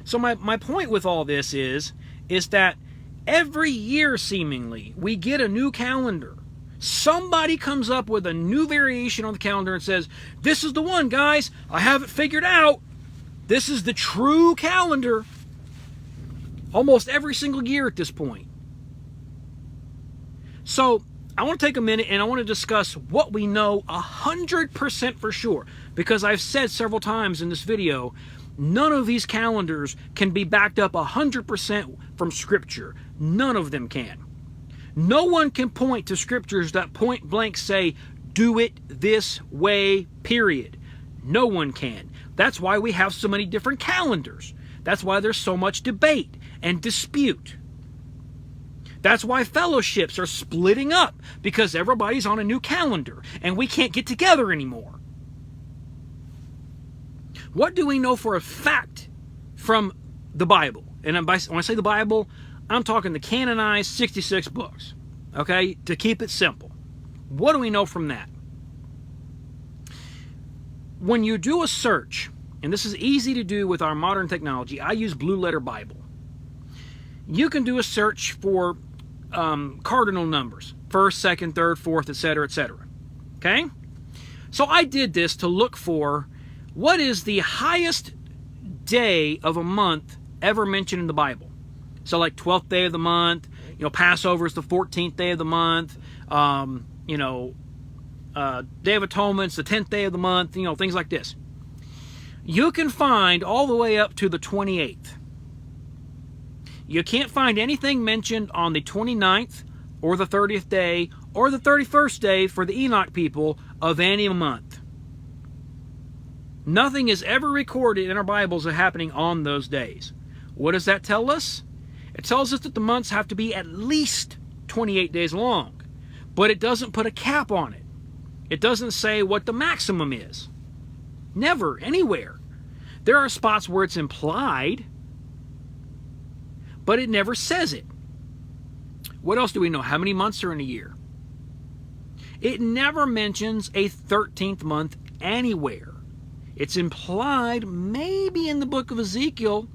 So my point with all this is that every year, seemingly, we get a new calendar. Somebody comes up with a new variation on the calendar and says, this is the one, guys. I have it figured out. This is the true calendar. Almost every single year at this point. So I want to take a minute and I want to discuss what we know 100% for sure. Because I've said several times in this video, none of these calendars can be backed up 100% from Scripture. None of them can. No one can point to Scriptures that point blank say, do it this way, period. No one can. That's why we have so many different calendars. That's why there's so much debate and dispute. That's why fellowships are splitting up, because everybody's on a new calendar and we can't get together anymore. What do we know for a fact from the Bible? And when I say the Bible, I'm talking the canonized 66 books, okay, to keep it simple. What do we know from that? When you do a search, and this is easy to do with our modern technology, I use Blue Letter Bible. You can do a search for cardinal numbers, 1st, 2nd, 3rd, 4th, etc., etc. Okay? So I did this to look for what is the highest day of a month ever mentioned in the Bible. So like 12th day of the month, Passover is the 14th day of the month, Day of Atonement's the 10th day of the month, things like this. You can find all the way up to the 28th. You can't find anything mentioned on the 29th or the 30th day or the 31st day for the Enoch people of any month. Nothing is ever recorded in our Bibles of happening on those days. What does that tell us? It tells us that the months have to be at least 28 days long, but it doesn't put a cap on it. It doesn't say what the maximum is. Never, anywhere. There are spots where it's implied, but it never says it. What else do we know? How many months are in a year? It never mentions a 13th month anywhere. It's implied maybe in the book of Ezekiel,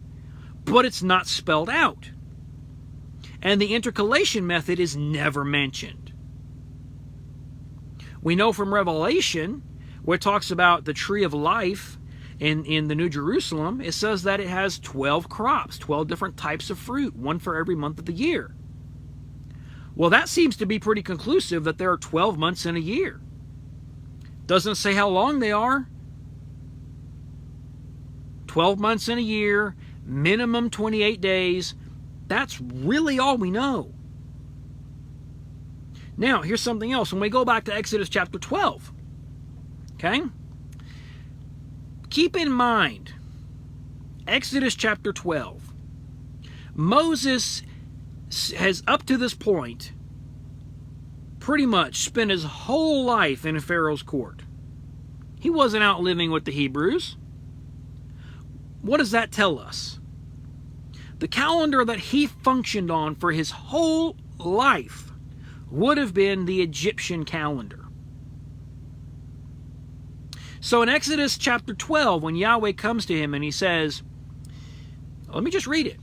but it's not spelled out. And the intercalation method is never mentioned. We know from Revelation, where it talks about the tree of life in the New Jerusalem, it says that it has 12 crops, 12 different types of fruit, one for every month of the year. Well, that seems to be pretty conclusive that there are 12 months in a year. Doesn't say how long they are. 12 months in a year, minimum 28 days. That's really all we know. Now, here's something else. When we go back to Exodus chapter 12, okay? Keep in mind, Exodus chapter 12, Moses has up to this point pretty much spent his whole life in Pharaoh's court. He wasn't out living with the Hebrews. What does that tell us? The calendar that he functioned on for his whole life would have been the Egyptian calendar. So in Exodus chapter 12, when Yahweh comes to him and he says, let me just read it.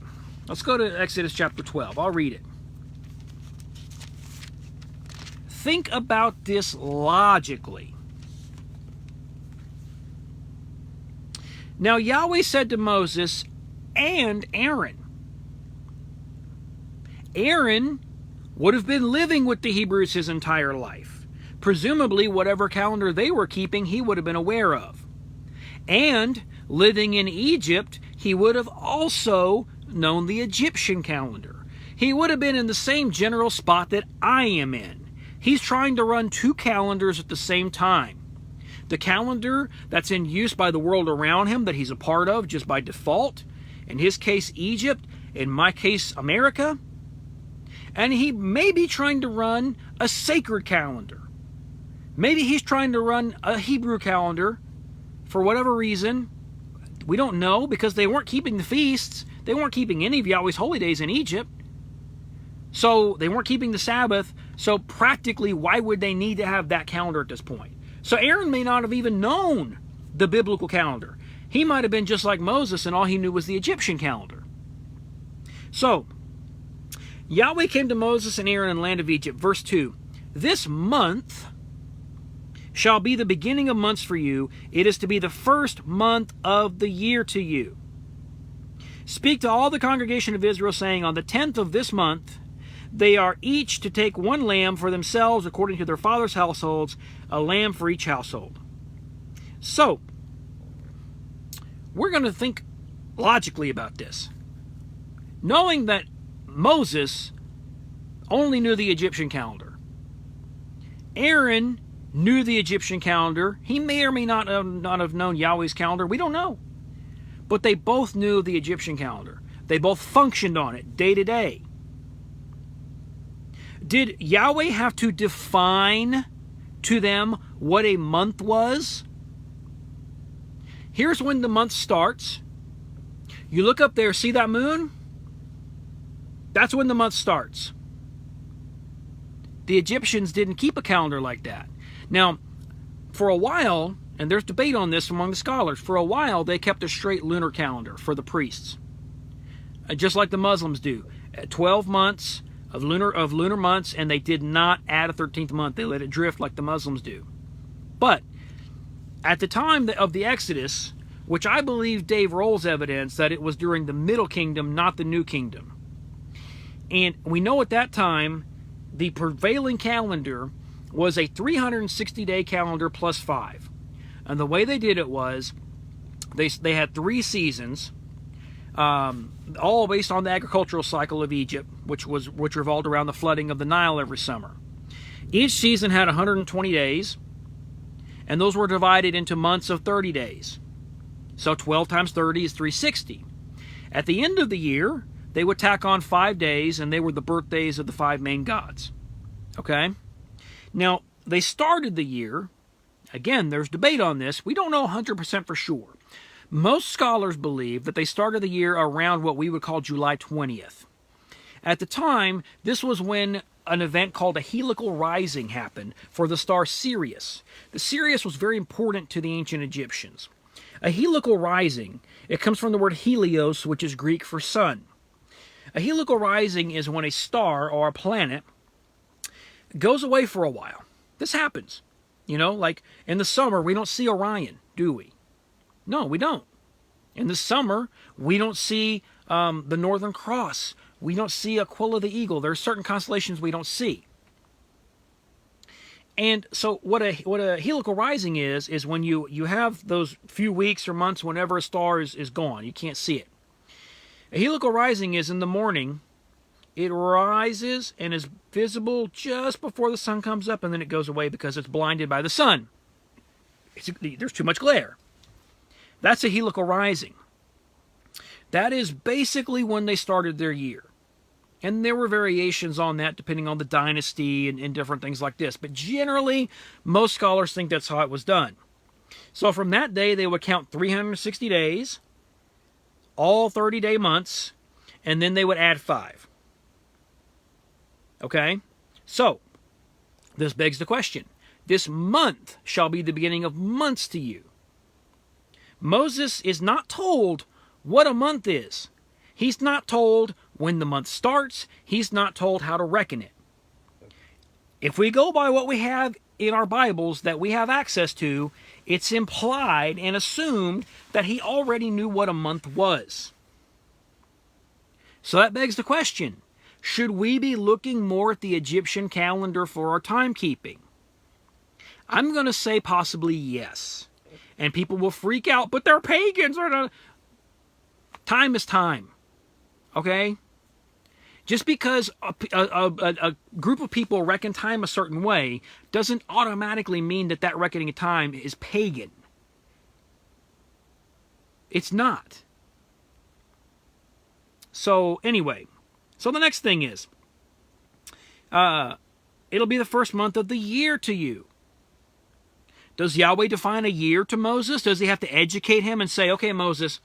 Let's go to Exodus chapter 12. I'll read it. Think about this logically. Now Yahweh said to Moses and Aaron. Aaron would have been living with the Hebrews his entire life. Presumably, whatever calendar they were keeping, he would have been aware of. And living in Egypt, he would have also known the Egyptian calendar. He would have been in the same general spot that I am in. He's trying to run two calendars at the same time. The calendar that's in use by the world around him that he's a part of just by default. In his case, Egypt. In my case, America. And he may be trying to run a sacred calendar. Maybe he's trying to run a Hebrew calendar for whatever reason. We don't know, because they weren't keeping the feasts. They weren't keeping any of Yahweh's holy days in Egypt. So they weren't keeping the Sabbath. So practically, why would they need to have that calendar at this point? So Aaron may not have even known the biblical calendar. He might have been just like Moses, and all he knew was the Egyptian calendar. So Yahweh came to Moses and Aaron in the land of Egypt. Verse 2, this month shall be the beginning of months for you. It is to be the first month of the year to you. Speak to all the congregation of Israel, saying, on the 10th of this month, they are each to take one lamb for themselves according to their father's households, a lamb for each household. So, we're going to think logically about this. Knowing that Moses only knew the Egyptian calendar. Aaron knew the Egyptian calendar. He may or may not have known Yahweh's calendar. We don't know. But they both knew the Egyptian calendar. They both functioned on it day to day. Did Yahweh have to define to them what a month was? Here's when the month starts. You look up there, see that moon? That's when the month starts. The Egyptians didn't keep a calendar like that. Now, for a while, and there's debate on this among the scholars, for a while they kept a straight lunar calendar for the priests. Just like the Muslims do. 12 months of lunar months, and they did not add a 13th month. They let it drift like the Muslims do. But at the time of the Exodus, which I believe Dave Roll's evidence that it was during the Middle Kingdom, not the New Kingdom. And we know at that time, the prevailing calendar was a 360-day calendar plus 5. And the way they did it was, they had 3 seasons, all based on the agricultural cycle of Egypt, which revolved around the flooding of the Nile every summer. Each season had 120 days, and those were divided into months of 30 days. So 12 times 30 is 360. At the end of the year, they would tack on 5 days, and they were the birthdays of the 5 main gods. Okay? Now, they started the year, again, there's debate on this, we don't know 100% for sure. Most scholars believe that they started the year around what we would call July 20th. At the time, this was when an event called a heliacal rising happened for the star Sirius. The Sirius was very important to the ancient Egyptians. A heliacal rising, it comes from the word helios, which is Greek for sun. A heliacal rising is when a star or a planet goes away for a while. This happens. You know, like in the summer, we don't see Orion, do we? No, we don't. In the summer, we don't see the Northern Cross. We don't see Aquila the Eagle. There are certain constellations we don't see. And so what a heliacal rising is when you have those few weeks or months whenever a star is gone. You can't see it. A heliacal rising is in the morning. It rises and is visible just before the sun comes up, and then it goes away because it's blinded by the sun. There's too much glare. That's a heliacal rising. That is basically when they started their year. And there were variations on that depending on the dynasty and different things like this. But generally, most scholars think that's how it was done. So from that day, they would count 360 days, all 30-day months, and then they would add 5. Okay? So, this begs the question. This month shall be the beginning of months to you. Moses is not told what a month is. He's not told when the month starts. He's not told how to reckon it. If we go by what we have in our Bibles that we have access to, it's implied and assumed that he already knew what a month was. So that begs the question, should we be looking more at the Egyptian calendar for our timekeeping? I'm going to say possibly yes. And people will freak out, but they're pagans. Time is time. Okay? Just because a group of people reckon time a certain way doesn't automatically mean that that reckoning of time is pagan. It's not. So anyway, so the next thing is, it'll be the first month of the year to you. Does Yahweh define a year to Moses? Does he have to educate him and say, okay, Moses,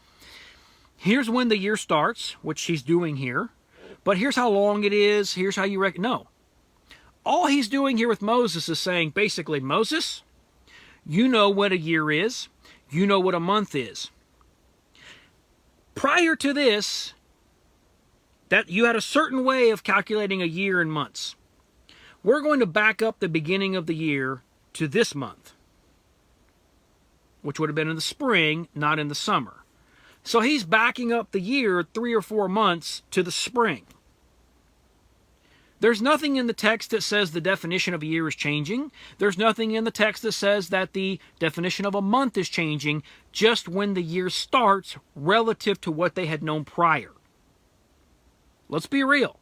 here's when the year starts, which he's doing here, but here's how long it is, here's how you reckon. No. All he's doing here with Moses is saying, basically, Moses, you know what a year is, you know what a month is. Prior to this, that you had a certain way of calculating a year in months. We're going to back up the beginning of the year to this month, which would have been in the spring, not in the summer. So he's backing up the year 3 or 4 months to the spring. There's nothing in the text that says the definition of a year is changing. There's nothing in the text that says that the definition of a month is changing, just when the year starts relative to what they had known prior. Let's be real.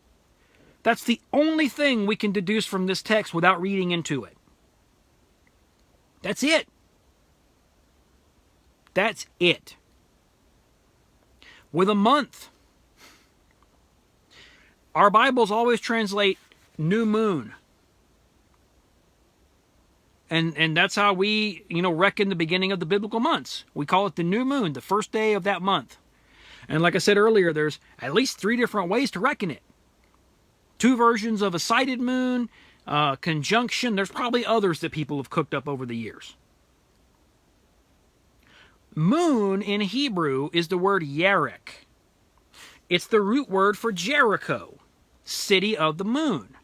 That's the only thing we can deduce from this text without reading into it. That's it. That's it. With a month, our Bibles always translate new moon. And that's how we, reckon the beginning of the biblical months. We call it the new moon, the first day of that month. And like I said earlier, there's at least 3 different ways to reckon it. 2 versions of a sighted moon, conjunction. There's probably others that people have cooked up over the years. Moon in Hebrew is the word Yerek. It's the root word for Jericho, city of the moon.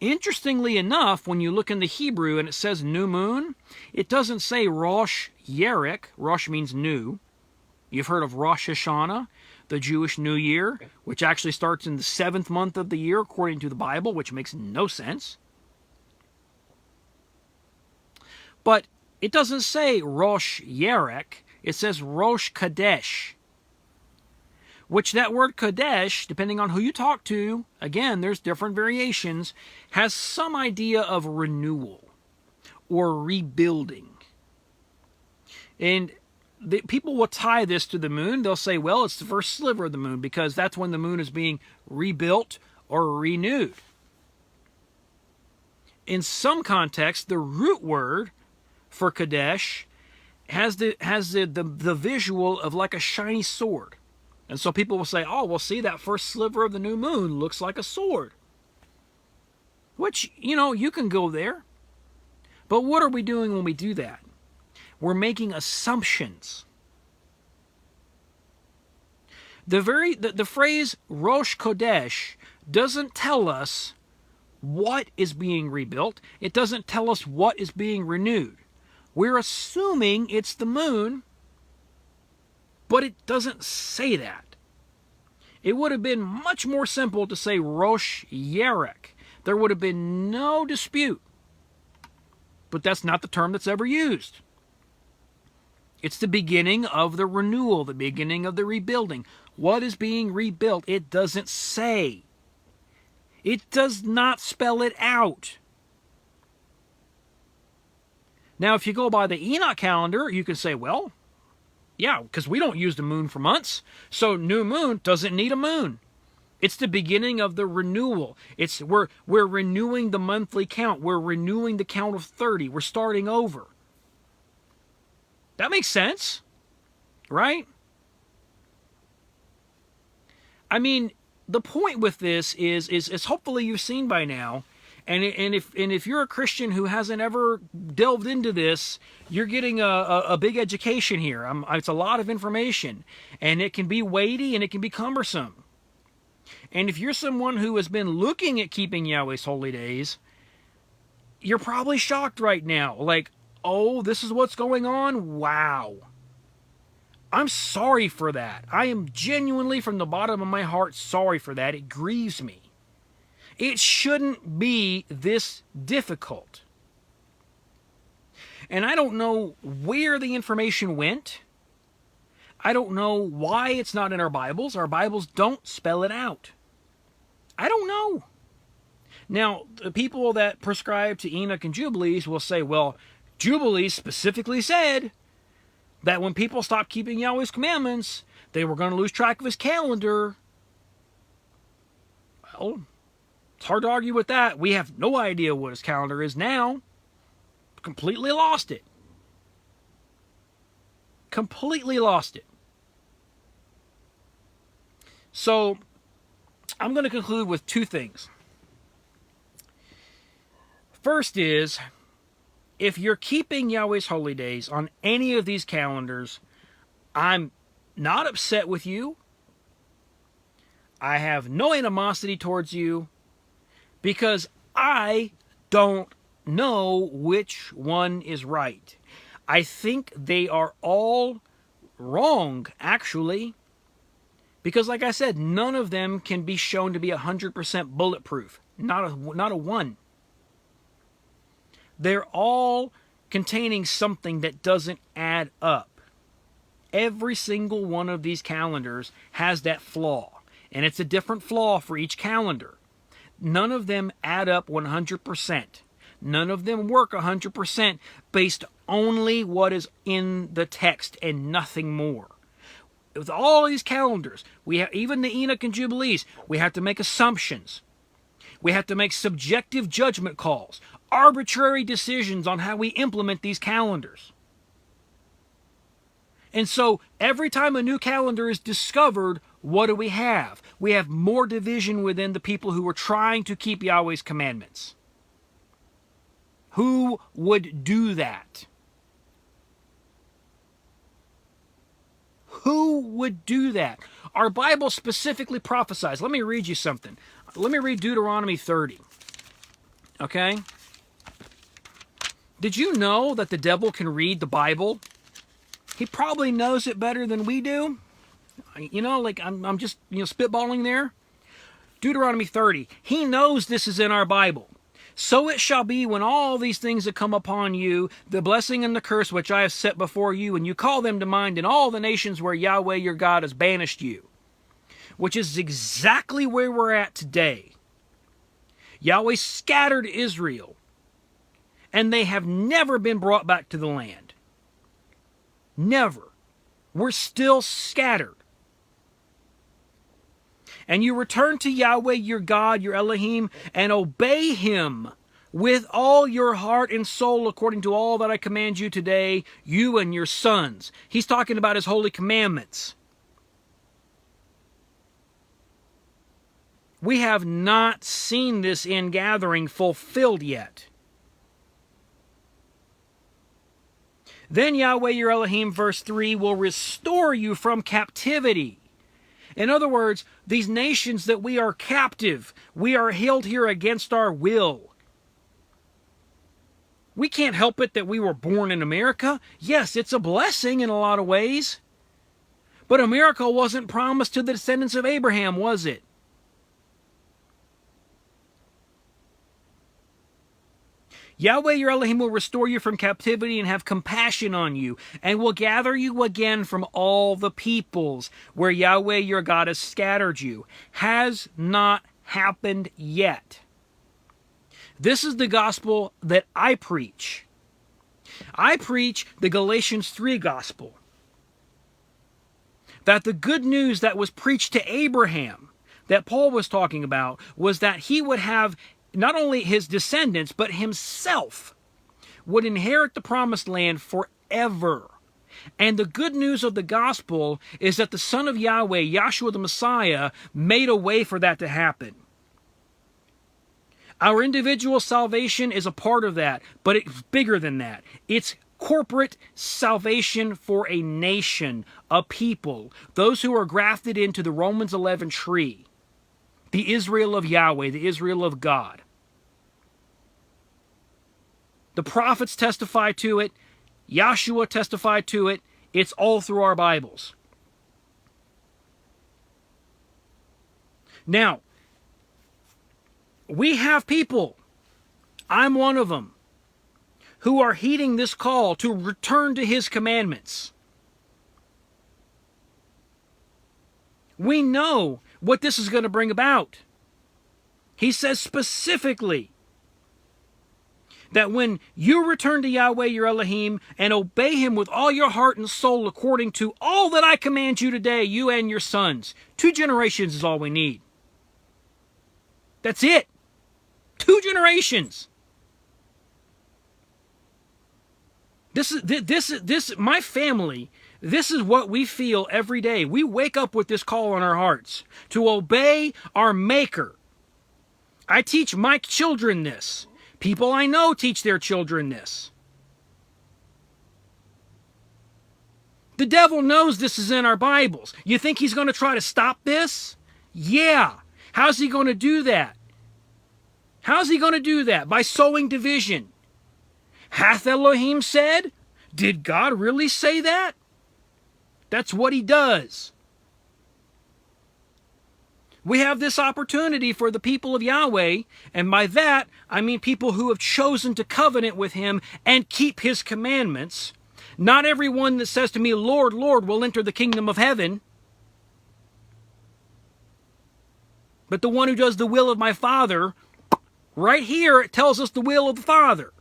Interestingly enough, when you look in the Hebrew and it says new moon, it doesn't say Rosh Yerek. Rosh means new. You've heard of Rosh Hashanah, the Jewish New Year, which actually starts in the 7th month of the year according to the Bible, which makes no sense. But it doesn't say Rosh Yerek. It says Rosh Kadesh. Which that word Kadesh, depending on who you talk to, again, there's different variations, has some idea of renewal or rebuilding. And people will tie this to the moon. They'll say, well, it's the first sliver of the moon because that's when the moon is being rebuilt or renewed. In some contexts, the root word for Kadesh has the visual of like a shiny sword. And so people will say, oh, well, see, that first sliver of the new moon looks like a sword. Which, you can go there. But what are we doing when we do that? We're making assumptions. The phrase Rosh Kodesh doesn't tell us what is being rebuilt. It doesn't tell us what is being renewed. We're assuming it's the moon, but it doesn't say that. It would have been much more simple to say Rosh Yerek. There would have been no dispute. But that's not the term that's ever used. It's the beginning of the renewal, the beginning of the rebuilding. What is being rebuilt? It doesn't say. It does not spell it out. Now, if you go by the Enoch calendar, you can say, well, yeah, because we don't use the moon for months, so new moon doesn't need a moon. It's the beginning of the renewal. We're renewing the monthly count. We're renewing the count of 30. We're starting over. That makes sense, right? I mean, the point with this is hopefully you've seen by now, and if you're a Christian who hasn't ever delved into this, you're getting a big education here. It's a lot of information, and it can be weighty and it can be cumbersome. And if you're someone who has been looking at keeping Yahweh's holy days, you're probably shocked right now. Like, oh, this is what's going on? Wow. I'm sorry for that. I am genuinely, from the bottom of my heart, sorry for that. It grieves me. It shouldn't be this difficult. And I don't know where the information went. I don't know why it's not in our Bibles. Our Bibles don't spell it out. I don't know. Now, the people that prescribe to Enoch and Jubilees will say, well, Jubilees specifically said that when people stopped keeping Yahweh's commandments, they were going to lose track of his calendar. Well, it's hard to argue with that. We have no idea what his calendar is now. Completely lost it. Completely lost it. So, I'm going to conclude with two things. First is, if you're keeping Yahweh's holy days on any of these calendars, I'm not upset with you. I have no animosity towards you because I don't know which one is right. I think they are all wrong, actually. Because like I said, none of them can be shown to be 100% bulletproof. Not a one. They're all containing something that doesn't add up. Every single one of these calendars has that flaw. And it's a different flaw for each calendar. None of them add up 100%. None of them work 100% based only what is in the text and nothing more. With all these calendars, we have, even the Enoch and Jubilees, we have to make assumptions. We have to make subjective judgment calls, arbitrary decisions on how we implement these calendars. And so every time a new calendar is discovered, what do we have? We have more division within the people who are trying to keep Yahweh's commandments. Who would do that? Who would do that? Our Bible specifically prophesies. Let me read you something. Let me read Deuteronomy 30. Okay? Did you know that the devil can read the Bible? He probably knows it better than we do. You know, like I'm just, spitballing there. Deuteronomy 30. He knows this is in our Bible. So it shall be when all these things that come upon you, the blessing and the curse which I have set before you, and you call them to mind in all the nations where Yahweh your God has banished you. Which is exactly where we're at today. Yahweh scattered Israel, and they have never been brought back to the land. Never. We're still scattered. And you return to Yahweh your God, your Elohim, and obey him with all your heart and soul according to all that I command you today, you and your sons. He's talking about his holy commandments. We have not seen this ingathering fulfilled yet. Then Yahweh your Elohim, verse 3, will restore you from captivity. In other words, these nations that we are captive, we are held here against our will. We can't help it that we were born in America. Yes, it's a blessing in a lot of ways. But America wasn't promised to the descendants of Abraham, was it? Yahweh your Elohim will restore you from captivity and have compassion on you, and will gather you again from all the peoples where Yahweh your God has scattered you. Has not happened yet. This is the gospel that I preach. I preach the Galatians 3 gospel. That the good news that was preached to Abraham, that Paul was talking about, was that he would have not only his descendants, but himself would inherit the promised land forever. And the good news of the gospel is that the Son of Yahweh, Yahshua the Messiah, made a way for that to happen. Our individual salvation is a part of that, but it's bigger than that. It's corporate salvation for a nation, a people, those who are grafted into the Romans 11 tree. The Israel of Yahweh, the Israel of God. The prophets testify to it. Yahshua testified to it. It's all through our Bibles. Now, we have people, I'm one of them, who are heeding this call to return to his commandments. We know what this is going to bring about. He says specifically that when you return to Yahweh your Elohim and obey him with all your heart and soul according to all that I command you today, you and your sons. 2 generations is all we need. That's it. 2 generations. My family, this is what we feel every day. We wake up with this call on our hearts to obey our Maker. I teach my children this. People I know teach their children this. The devil knows this is in our Bibles. You think he's going to try to stop this? Yeah. How's he going to do that? How's he going to do that? By sowing division. Hath Elohim said? Did God really say that? That's what he does. We have this opportunity for the people of Yahweh, and by that, I mean people who have chosen to covenant with him and keep his commandments. Not everyone that says to me, Lord, Lord, will enter the kingdom of heaven, but the one who does the will of my Father. Right here, it tells us the will of the Father.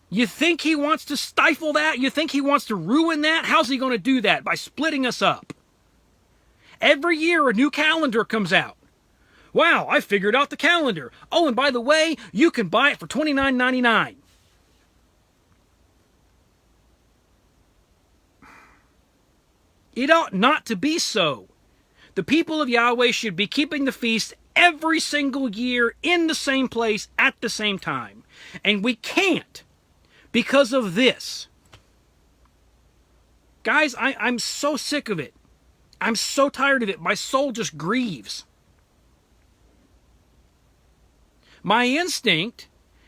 You think he wants to stifle that? You think he wants to ruin that? How's he going to do that? By splitting us up. Every year a new calendar comes out. Wow, I figured out the calendar. Oh, and by the way, you can buy it for $29.99. It ought not to be so. The people of Yahweh should be keeping the feast every single year in the same place at the same time. And we can't because of this. Guys, I'm so sick of it. I'm so tired of it. My soul just grieves. My instinct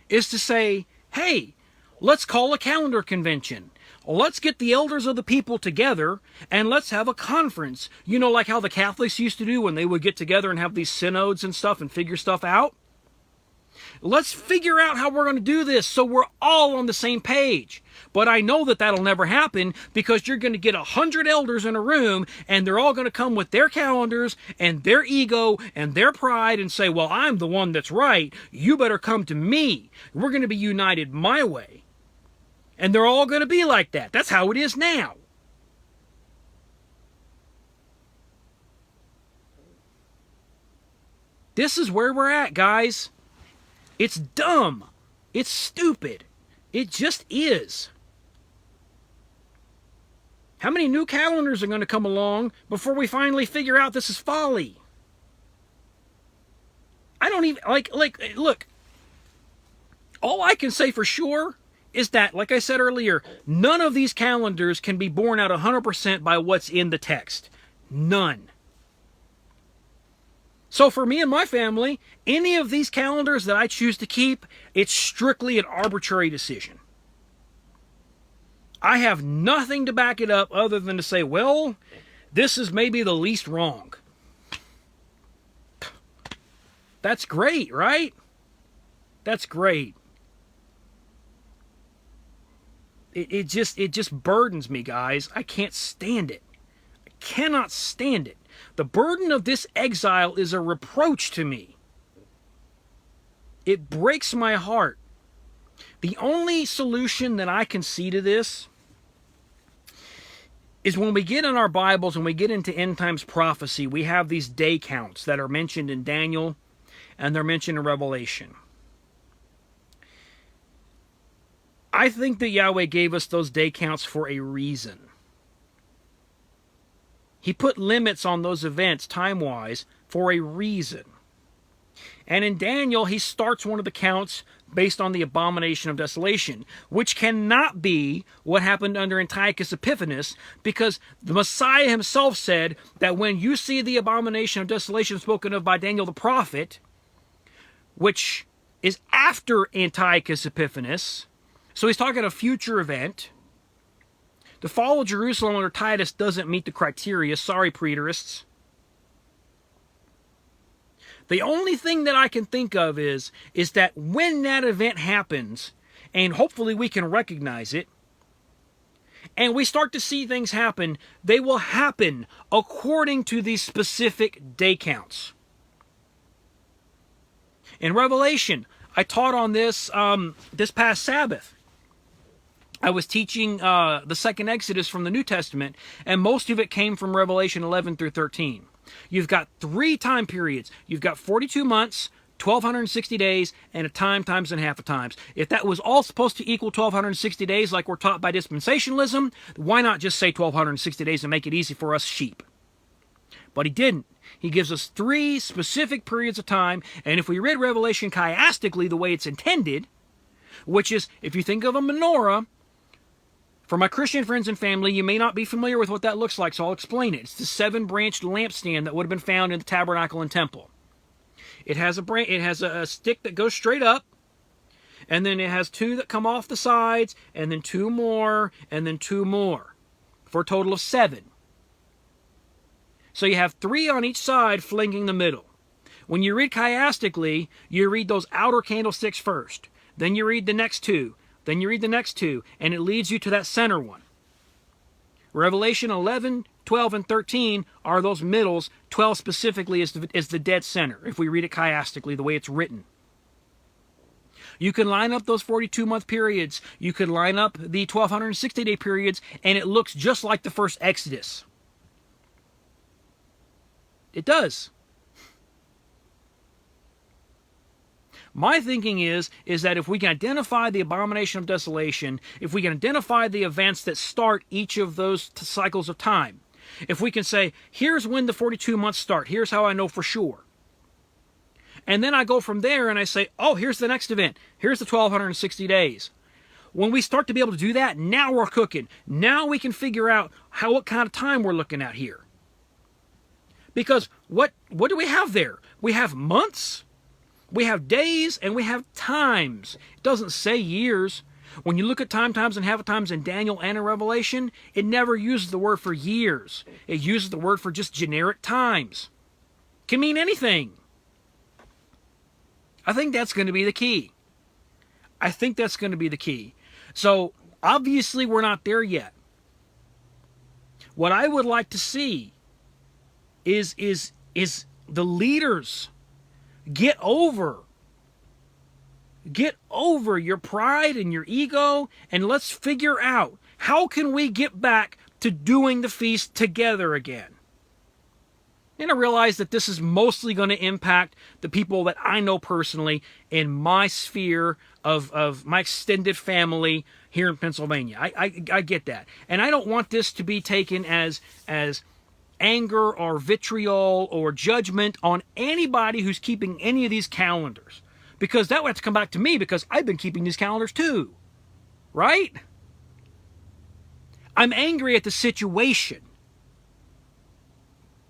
is to say, hey, let's call a calendar convention. Let's get the elders of the people together and let's have a conference. You know, like how the Catholics used to do when they would get together and have these synods and stuff and figure stuff out. Let's figure out how we're going to do this so we're all on the same page. But I know that that'll never happen because you're going to get 100 elders in a room and they're all going to come with their calendars and their ego and their pride and say, well, I'm the one that's right. You better come to me. We're going to be united my way. And they're all going to be like that. That's how it is now. This is where we're at, guys. It's dumb. It's stupid. It just is. How many new calendars are going to come along before we finally figure out this is folly? I don't even, look, all I can say for sure is that, like I said earlier, none of these calendars can be borne out 100% by what's in the text. None. So for me and my family, any of these calendars that I choose to keep, it's strictly an arbitrary decision. I have nothing to back it up other than to say, well, this is maybe the least wrong. That's great, right? That's great. It just burdens me, guys. I can't stand it. I cannot stand it. The burden of this exile is a reproach to me. It breaks my heart. The only solution that I can see to this is when we get in our Bibles and we get into end times prophecy, we have these day counts that are mentioned in Daniel and they're mentioned in Revelation. I think that Yahweh gave us those day counts for a reason. He put limits on those events time-wise for a reason. And in Daniel, he starts one of the counts based on the abomination of desolation, which cannot be what happened under Antiochus Epiphanes, because the Messiah himself said that when you see the abomination of desolation spoken of by Daniel the prophet, which is after Antiochus Epiphanes, so he's talking a future event. The fall of Jerusalem under Titus doesn't meet the criteria. Sorry, preterists. The only thing that I can think of is that when that event happens, and hopefully we can recognize it, and we start to see things happen, they will happen according to these specific day counts. In Revelation, I taught on this this past Sabbath. I was teaching the second Exodus from the New Testament, and most of it came from Revelation 11 through 13. You've got 3 time periods. You've got 42 months, 1,260 days, and a time times and half a times. If that was all supposed to equal 1,260 days like we're taught by dispensationalism, why not just say 1,260 days and make it easy for us sheep? But he didn't. He gives us 3 specific periods of time, and if we read Revelation chiastically the way it's intended, which is, if you think of a menorah, for my Christian friends and family, you may not be familiar with what that looks like, so I'll explain it. It's the 7-branched lampstand that would have been found in the tabernacle and temple. It has a stick that goes straight up, and then it has 2 that come off the sides, and then 2 more, and then 2 more, for a total of 7. So you have 3 on each side flanking the middle. When you read chiastically, you read those outer candlesticks first. Then you read the next 2. Then you read the next 2, and it leads you to that center one. Revelation 11, 12, and 13 are those middles. 12 specifically is the dead center, if we read it chiastically, the way it's written. You can line up those 42-month periods. You could line up the 1,260-day periods, and it looks just like the first Exodus. It does. My thinking is that if we can identify the abomination of desolation, if we can identify the events that start each of those cycles of time, if we can say, here's when the 42 months start, here's how I know for sure. And then I go from there and I say, oh, here's the next event. Here's the 1,260 days. When we start to be able to do that, now we're cooking. Now we can figure out what kind of time we're looking at here. Because what do we have there? We have months. We have days and we have times. It doesn't say years. When you look at time, times, and half times in Daniel and in Revelation, it never uses the word for years. It uses the word for just generic times. It can mean anything. I think that's going to be the key. I think that's going to be the key. So, obviously, we're not there yet. What I would like to see is the leaders get over your pride and your ego, and let's figure out how can we get back to doing the feast together again. And I realize that this is mostly going to impact the people that I know personally in my sphere of my extended family here in Pennsylvania. I get that. And I don't want this to be taken as anger or vitriol or judgment on anybody who's keeping any of these calendars. Because that would have to come back to me, because I've been keeping these calendars too. Right? I'm angry at the situation.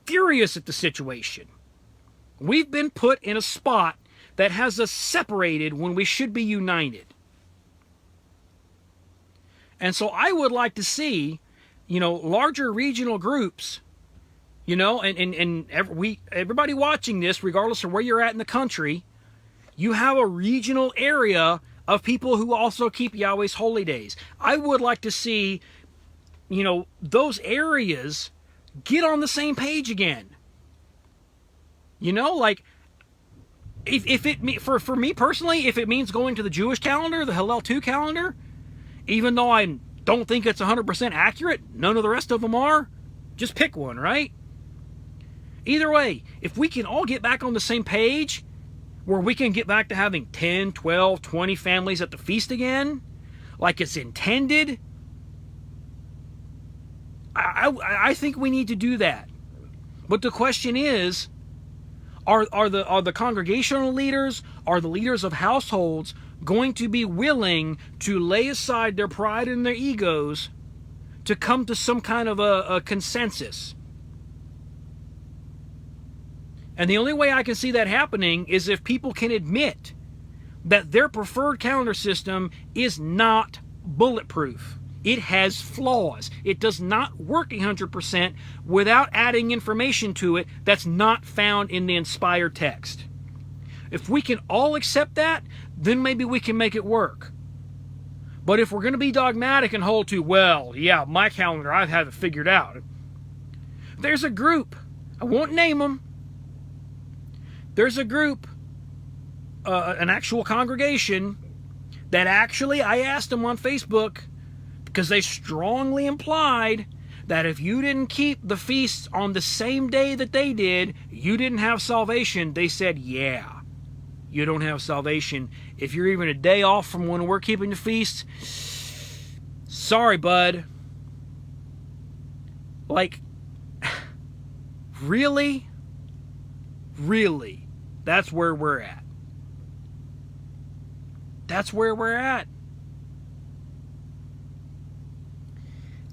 Furious at the situation. We've been put in a spot that has us separated when we should be united. And so I would like to see, larger regional groups, and everybody watching this, regardless of where you're at in the country, you have a regional area of people who also keep Yahweh's holy days. I would like to see, those areas get on the same page again. For me personally, if it means going to the Jewish calendar, the Hillel 2 calendar, even though I don't think it's 100% accurate, none of the rest of them are, just pick one, right? Either way, if we can all get back on the same page, where we can get back to having 10, 12, 20 families at the feast again, like it's intended, I think we need to do that. But the question is, are the congregational leaders, are the leaders of households going to be willing to lay aside their pride and their egos to come to some kind of a consensus? And the only way I can see that happening is if people can admit that their preferred calendar system is not bulletproof. It has flaws. It does not work 100% without adding information to it that's not found in the inspired text. If we can all accept that, then maybe we can make it work. But if we're going to be dogmatic and hold to, well, yeah, my calendar, I have it figured out. There's a group, I won't name them, there's a group, an actual congregation, that actually, I asked them on Facebook, because they strongly implied that if you didn't keep the feasts on the same day that they did, you didn't have salvation. They said, yeah, you don't have salvation. If you're even a day off from when we're keeping the feasts, sorry, bud. Really? Really? That's where we're at. That's where we're at.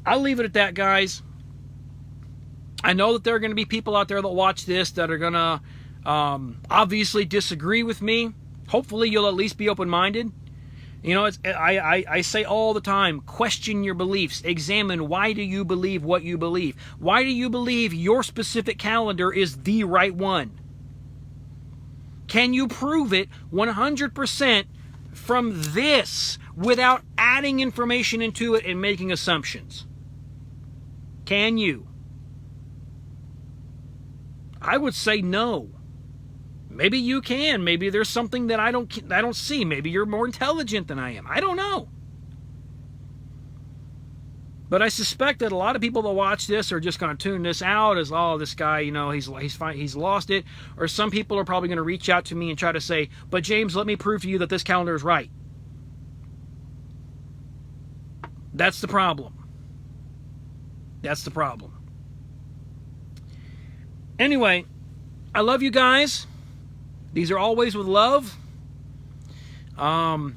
I'll leave it at that, guys. I know that there are going to be people out there that watch this that are going to obviously disagree with me. Hopefully you'll at least be open-minded. I say all the time, question your beliefs. Examine, why do you believe what you believe? Why do you believe your specific calendar is the right one? Can you prove it 100% from this without adding information into it and making assumptions? Can you? I would say no. Maybe you can. Maybe there's something that I don't see. Maybe you're more intelligent than I am. I don't know. But I suspect that a lot of people that watch this are just going to tune this out as, oh, this guy, he's fine, he's lost it. Or some people are probably going to reach out to me and try to say, but James, let me prove to you that this calendar is right. That's the problem. That's the problem. Anyway, I love you guys. These are always with love. I'm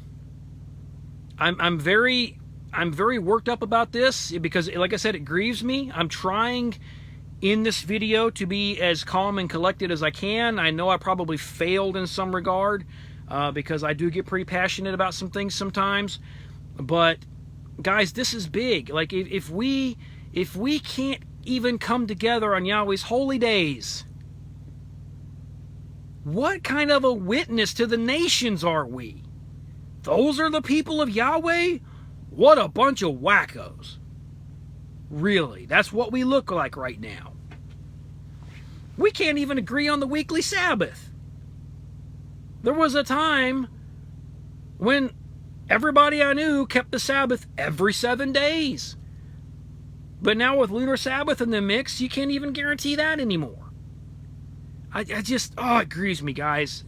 very worked up about this because, like I said, it grieves me. I'm trying in this video to be as calm and collected as I can. I know I probably failed in some regard because I do get pretty passionate about some things sometimes. But guys, this is big. Like if we can't even come together on Yahweh's holy days, what kind of a witness to the nations are we? Those are the people of Yahweh? What a bunch of wackos. Really, that's what we look like right now. We can't even agree on the weekly Sabbath. There was a time when everybody I knew kept the Sabbath every 7 days. But now with lunar Sabbath in the mix, you can't even guarantee that anymore. I just, it grieves me, guys.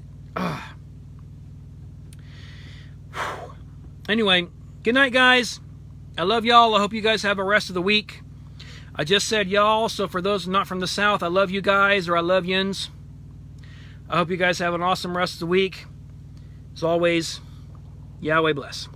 Anyway, good night, guys. I love y'all. I hope you guys have a rest of the week. I just said y'all, so for those not from the South, I love you guys, or I love yins. I hope you guys have an awesome rest of the week. As always, Yahweh bless.